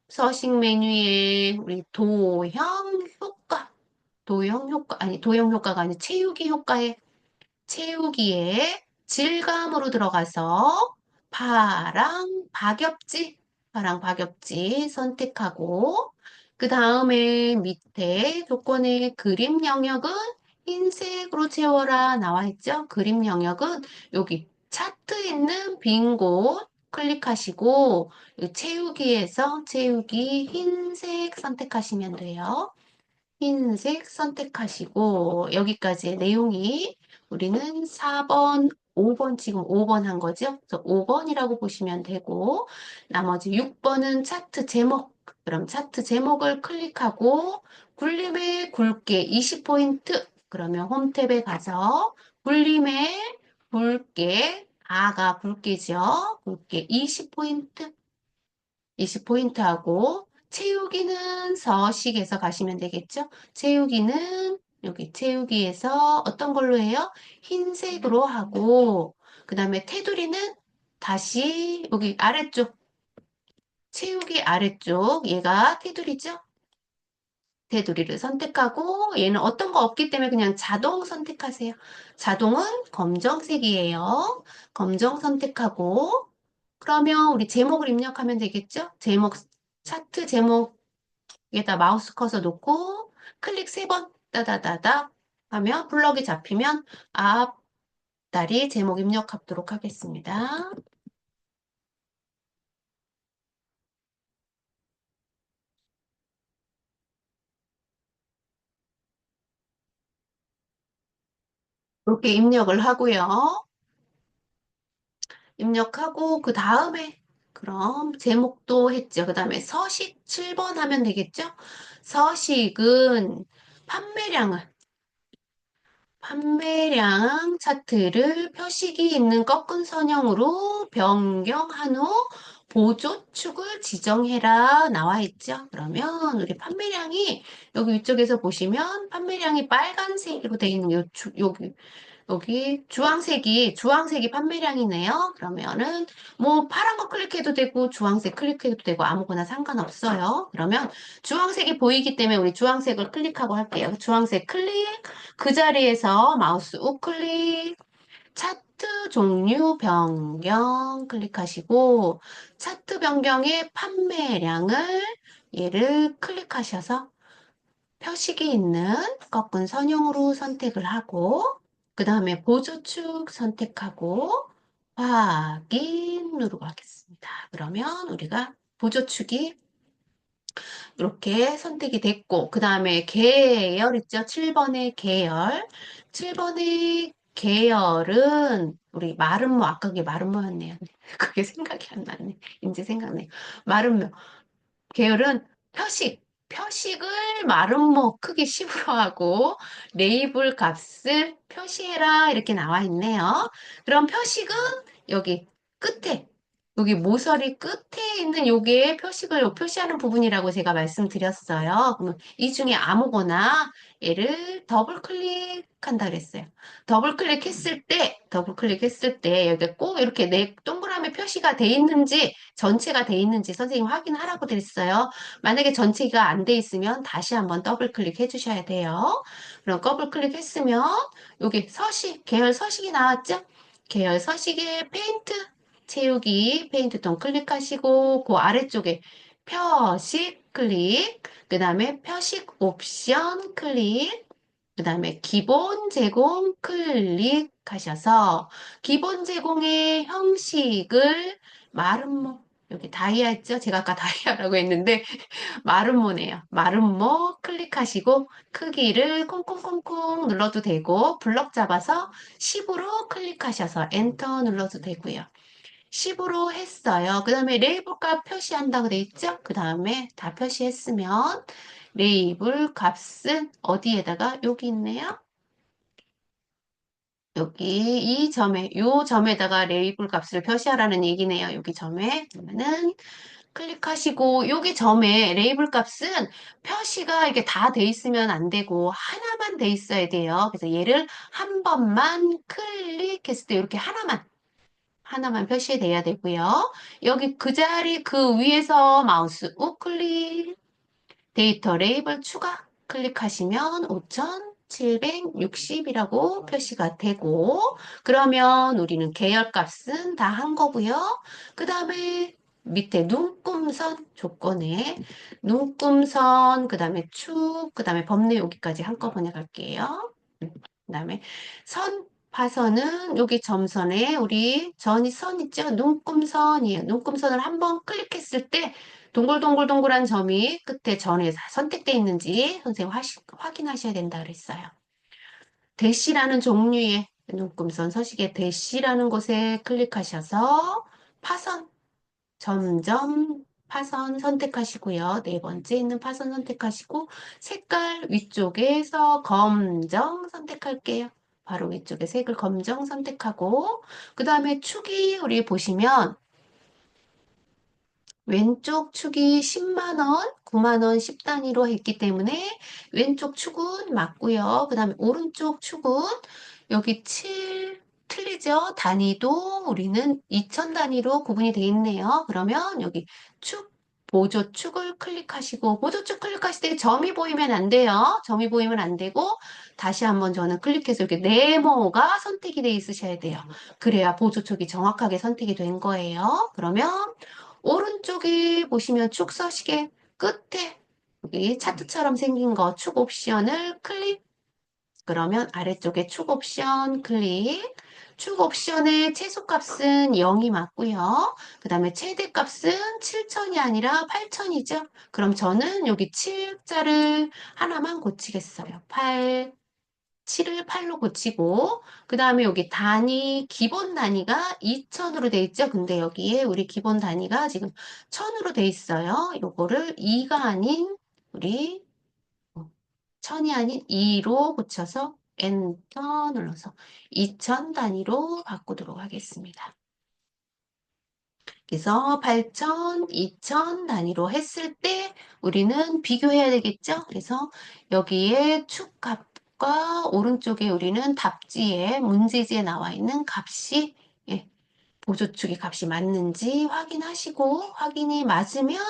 서식 메뉴에 우리 도형 효과가 아니 채우기에 질감으로 들어가서 파랑 박엽지 선택하고 그 다음에 밑에 조건의 그림 영역은 흰색으로 채워라 나와 있죠? 그림 영역은 여기 차트 있는 빈 곳 클릭하시고 채우기에서 채우기 흰색 선택하시면 돼요. 흰색 선택하시고 여기까지의 내용이 우리는 4번, 5번 지금 5번 한 거죠. 그래서 5번이라고 보시면 되고 나머지 6번은 차트 제목. 그럼 차트 제목을 클릭하고 굴림의 굵게 20포인트. 그러면 홈 탭에 가서 굴림의 굵게 가가 굵게죠. 굵게 20포인트. 20포인트 하고 채우기는 서식에서 가시면 되겠죠? 채우기는 여기 채우기에서 어떤 걸로 해요? 흰색으로 하고 그 다음에 테두리는 다시 여기 아래쪽 채우기 아래쪽 얘가 테두리죠? 테두리를 선택하고 얘는 어떤 거 없기 때문에 그냥 자동 선택하세요. 자동은 검정색이에요. 검정 선택하고 그러면 우리 제목을 입력하면 되겠죠? 차트 제목 여기에다 마우스 커서 놓고 클릭 3번 따다다다 하면 블럭이 잡히면 앞다리 제목 입력하도록 하겠습니다. 이렇게 입력을 하고요. 입력하고 그 다음에 그럼 제목도 했죠. 그 다음에 서식 7번 하면 되겠죠? 서식은 판매량 차트를 표식이 있는 꺾은 선형으로 변경한 후 보조축을 지정해라 나와 있죠. 그러면 우리 판매량이 여기 위쪽에서 보시면 판매량이 빨간색으로 되어 있는 여기 주황색이 판매량이네요. 그러면은 뭐 파란 거 클릭해도 되고 주황색 클릭해도 되고 아무거나 상관없어요. 그러면 주황색이 보이기 때문에 우리 주황색을 클릭하고 할게요. 주황색 클릭, 그 자리에서 마우스 우클릭, 차트 종류 변경 클릭하시고 차트 변경의 판매량을 얘를 클릭하셔서 표식이 있는 꺾은 선형으로 선택을 하고 그 다음에 보조축 선택하고 확인 누르고 하겠습니다. 그러면 우리가 보조축이 이렇게 선택이 됐고 그 다음에 계열 있죠? 7번의 계열 7번의 계열은 우리 마름모 아까 그게 마름모였네요. 그게 생각이 안 났네. 이제 생각나요. 마름모 계열은 표식을 마름모 크기 10으로 하고 레이블 값을 표시해라 이렇게 나와 있네요. 그럼 표식은 여기 끝에 여기 모서리 끝에 있는 요게 표식을 표시하는 부분이라고 제가 말씀드렸어요. 그러면 이 중에 아무거나 얘를 더블 클릭한다 그랬어요. 더블 클릭했을 때 여기 꼭 이렇게 네 동그라미 표시가 돼 있는지 전체가 돼 있는지 선생님 확인하라고 그랬어요. 만약에 전체가 안 돼 있으면 다시 한번 더블 클릭해 주셔야 돼요. 그럼 더블 클릭했으면 여기 계열 서식이 나왔죠? 계열 서식에 페인트 채우기, 페인트톤 클릭하시고 그 아래쪽에 표식 클릭, 그 다음에 표식 옵션 클릭, 그 다음에 기본 제공 클릭하셔서 기본 제공의 형식을 마름모 여기 다이아 있죠? 제가 아까 다이아라고 했는데 마름모네요. 마름모 클릭하시고 크기를 콩콩콩콩 눌러도 되고 블럭 잡아서 10으로 클릭하셔서 엔터 눌러도 되고요. 10으로 했어요. 그 다음에 레이블 값 표시한다고 돼 있죠? 그 다음에 다 표시했으면 레이블 값은 어디에다가 여기 있네요. 여기 요 점에다가 레이블 값을 표시하라는 얘기네요. 여기 점에 그러면은 클릭하시고 여기 점에 레이블 값은 표시가 이게 다 돼 있으면 안 되고 하나만 돼 있어야 돼요. 그래서 얘를 한 번만 클릭했을 때 이렇게 하나만 표시돼야 되고요. 여기 그 자리 그 위에서 마우스 우클릭 데이터 레이블 추가 클릭하시면 5,760이라고 표시가 되고 그러면 우리는 계열 값은 다 한 거고요. 그 다음에 밑에 눈금선 조건에 눈금선 그 다음에 축, 그 다음에 법내 여기까지 한꺼번에 갈게요. 그 다음에 파선은 여기 점선에 우리 선 있죠? 눈금선이에요. 눈금선을 한번 클릭했을 때 동글동글동글한 점이 끝에 전에 선택되어 있는지 선생님 확인하셔야 된다 그랬어요. 대시라는 종류의 눈금선 서식의 대시라는 곳에 클릭하셔서 파선, 점점 파선 선택하시고요. 네 번째 있는 파선 선택하시고 색깔 위쪽에서 검정 선택할게요. 바로 위쪽에 색을 검정 선택하고 그 다음에 축이 우리 보시면 왼쪽 축이 10만 원, 9만 원 10단위로 했기 때문에 왼쪽 축은 맞고요. 그 다음에 오른쪽 축은 여기 7 틀리죠? 단위도 우리는 2000 단위로 구분이 되어 있네요. 그러면 여기 보조축을 클릭하시고 보조축 클릭하실 때 점이 보이면 안 돼요. 점이 보이면 안 되고 다시 한번 저는 클릭해서 이렇게 네모가 선택이 돼 있으셔야 돼요. 그래야 보조축이 정확하게 선택이 된 거예요. 그러면 오른쪽에 보시면 축서식의 끝에 여기 차트처럼 생긴 거 축 옵션을 클릭. 그러면 아래쪽에 축 옵션 클릭. 축 옵션의 최소값은 0이 맞고요. 그 다음에 최대값은 7천이 아니라 8천이죠. 그럼 저는 여기 7자를 하나만 고치겠어요. 8, 7을 8로 고치고, 그 다음에 여기 단위, 기본 단위가 2천으로 돼 있죠. 근데 여기에 우리 기본 단위가 지금 1000으로 돼 있어요. 요거를 2가 아닌 우리 1000이 아닌 2로 고쳐서 엔터 눌러서 2000 단위로 바꾸도록 하겠습니다. 그래서 8000, 2000 단위로 했을 때 우리는 비교해야 되겠죠? 그래서 여기에 축값과 오른쪽에 우리는 답지에 문제지에 나와 있는 값이 예, 보조축의 값이 맞는지 확인하시고 확인이 맞으면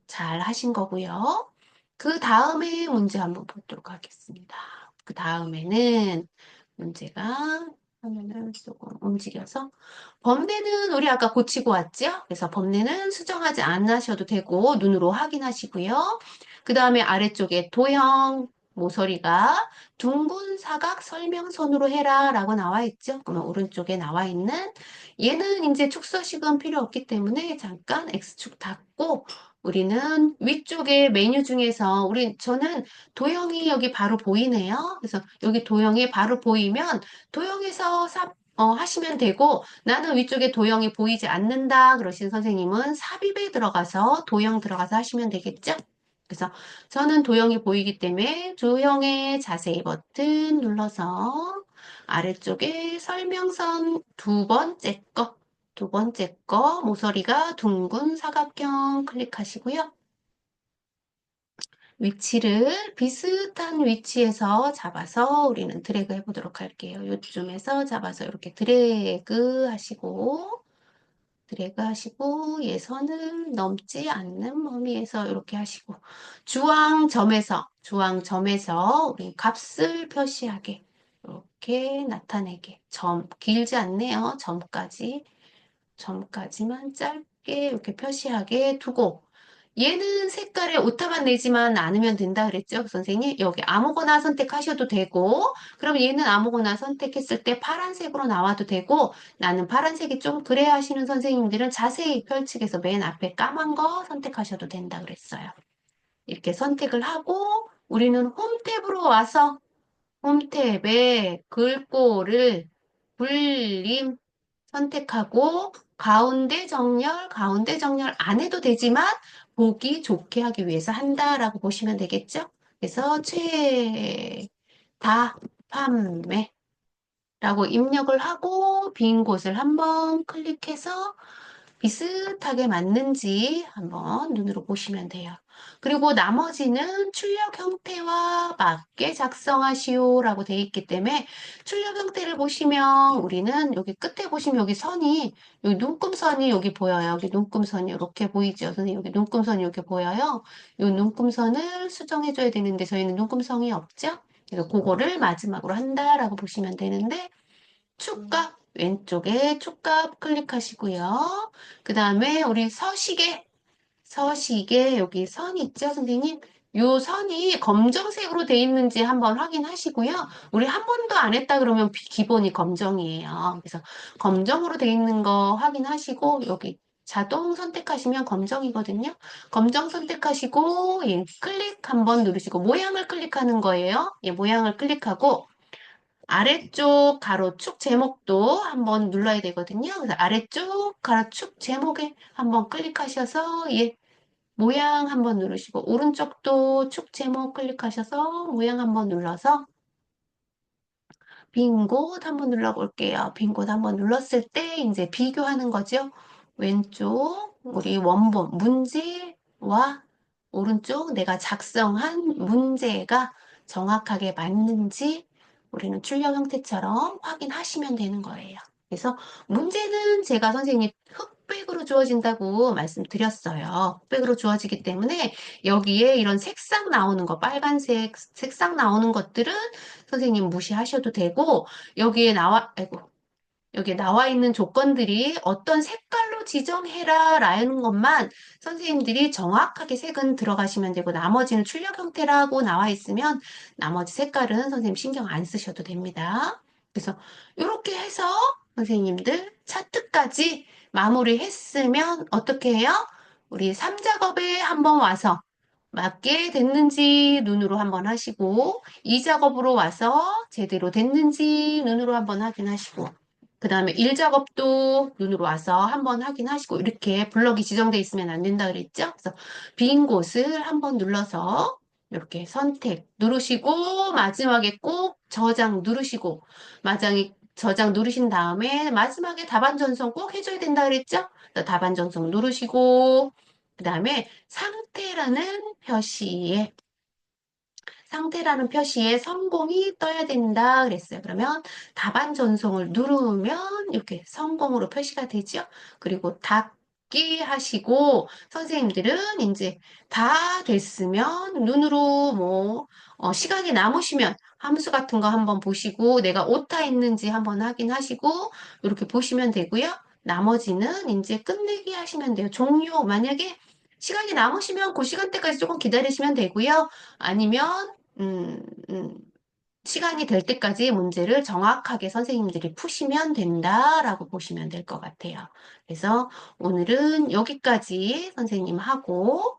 잘 하신 거고요. 그 다음에 문제 한번 보도록 하겠습니다. 그 다음에는 문제가 화면을 조금 움직여서 범례는 우리 아까 고치고 왔죠? 그래서 범례는 수정하지 않으셔도 되고 눈으로 확인하시고요. 그 다음에 아래쪽에 도형 모서리가 둥근 사각 설명선으로 해라 라고 나와 있죠. 그러면 오른쪽에 나와 있는 얘는 이제 축소식은 필요 없기 때문에 잠깐 X축 닫고 우리는 위쪽에 메뉴 중에서 저는 도형이 여기 바로 보이네요. 그래서 여기 도형이 바로 보이면 도형에서 하시면 되고 나는 위쪽에 도형이 보이지 않는다 그러신 선생님은 삽입에 들어가서 도형 들어가서 하시면 되겠죠? 그래서 저는 도형이 보이기 때문에 도형의 자세히 버튼 눌러서 아래쪽에 설명선 두 번째 거 모서리가 둥근 사각형 클릭하시고요. 위치를 비슷한 위치에서 잡아서 우리는 드래그 해보도록 할게요. 요쯤에서 잡아서 이렇게 드래그 하시고 얘 선을 넘지 않는 범위에서 이렇게 하시고 주황점에서 우리 값을 표시하게 이렇게 나타내게 길지 않네요. 점까지만 짧게 이렇게 표시하게 두고 얘는 색깔에 오타만 내지만 않으면 된다 그랬죠, 선생님? 여기 아무거나 선택하셔도 되고, 그럼 얘는 아무거나 선택했을 때 파란색으로 나와도 되고, 나는 파란색이 좀 그래 하시는 선생님들은 자세히 펼치게서 맨 앞에 까만 거 선택하셔도 된다 그랬어요. 이렇게 선택을 하고, 우리는 홈 탭으로 와서 홈 탭에 글꼴을 불림 선택하고 가운데 정렬 안 해도 되지만 보기 좋게 하기 위해서 한다라고 보시면 되겠죠? 그래서 최다 판매라고 입력을 하고 빈 곳을 한번 클릭해서 비슷하게 맞는지 한번 눈으로 보시면 돼요. 그리고 나머지는 출력 형태와 맞게 작성하시오라고 되어 있기 때문에 출력 형태를 보시면 우리는 여기 끝에 보시면 여기 눈금선이 여기 보여요. 여기 눈금선이 이렇게 보이죠? 선생님 여기 눈금선이 이렇게 보여요. 이 눈금선을 수정해줘야 되는데 저희는 눈금선이 없죠? 그래서 그거를 마지막으로 한다라고 보시면 되는데 축값 왼쪽에 축값 클릭하시고요. 그 다음에 우리 서식에 여기 선 있죠, 선생님? 요 선이 검정색으로 돼 있는지 한번 확인하시고요. 우리 한 번도 안 했다 그러면 기본이 검정이에요. 그래서 검정으로 돼 있는 거 확인하시고 여기 자동 선택하시면 검정이거든요. 검정 선택하시고 예, 클릭 한번 누르시고 모양을 클릭하는 거예요. 예, 모양을 클릭하고 아래쪽 가로축 제목도 한번 눌러야 되거든요. 그래서 아래쪽 가로축 제목에 한번 클릭하셔서 예, 모양 한번 누르시고 오른쪽도 축 제목 클릭하셔서 모양 한번 눌러서 빈 곳 한번 눌러볼게요. 빈 곳 한번 눌렀을 때 이제 비교하는 거죠. 왼쪽 우리 원본 문제와 오른쪽 내가 작성한 문제가 정확하게 맞는지 우리는 출력 형태처럼 확인하시면 되는 거예요. 그래서 문제는 제가 선생님 흑백으로 주어진다고 말씀드렸어요. 흑백으로 주어지기 때문에 여기에 이런 색상 나오는 거, 빨간색 색상 나오는 것들은 선생님 무시하셔도 되고 여기에 나와 있는 조건들이 어떤 색깔로 지정해라 라는 것만 선생님들이 정확하게 색은 들어가시면 되고 나머지는 출력 형태라고 나와 있으면 나머지 색깔은 선생님 신경 안 쓰셔도 됩니다. 그래서 이렇게 해서 선생님들 차트까지 마무리했으면 어떻게 해요? 우리 3작업에 한번 와서 맞게 됐는지 눈으로 한번 하시고 2작업으로 와서 제대로 됐는지 눈으로 한번 확인하시고 그 다음에 1작업도 눈으로 와서 한번 확인하시고 이렇게 블럭이 지정되어 있으면 안 된다 그랬죠? 그래서 빈 곳을 한번 눌러서 이렇게 선택 누르시고 마지막에 꼭 저장 누르시고 저장 누르신 다음에 마지막에 답안 전송 꼭 해줘야 된다 그랬죠? 그래서 답안 전송 누르시고 그 다음에 상태라는 표시에 성공이 떠야 된다 그랬어요. 그러면 답안 전송을 누르면 이렇게 성공으로 표시가 되죠. 그리고 닫기 하시고 선생님들은 이제 다 됐으면 눈으로 시간이 남으시면 함수 같은 거 한번 보시고 내가 오타 있는지 한번 확인하시고 이렇게 보시면 되고요. 나머지는 이제 끝내기 하시면 돼요. 종료 만약에 시간이 남으시면 그 시간대까지 조금 기다리시면 되고요. 아니면 음, 음, 시간이 될 때까지 문제를 정확하게 선생님들이 푸시면 된다라고 보시면 될 것 같아요. 그래서 오늘은 여기까지 선생님 하고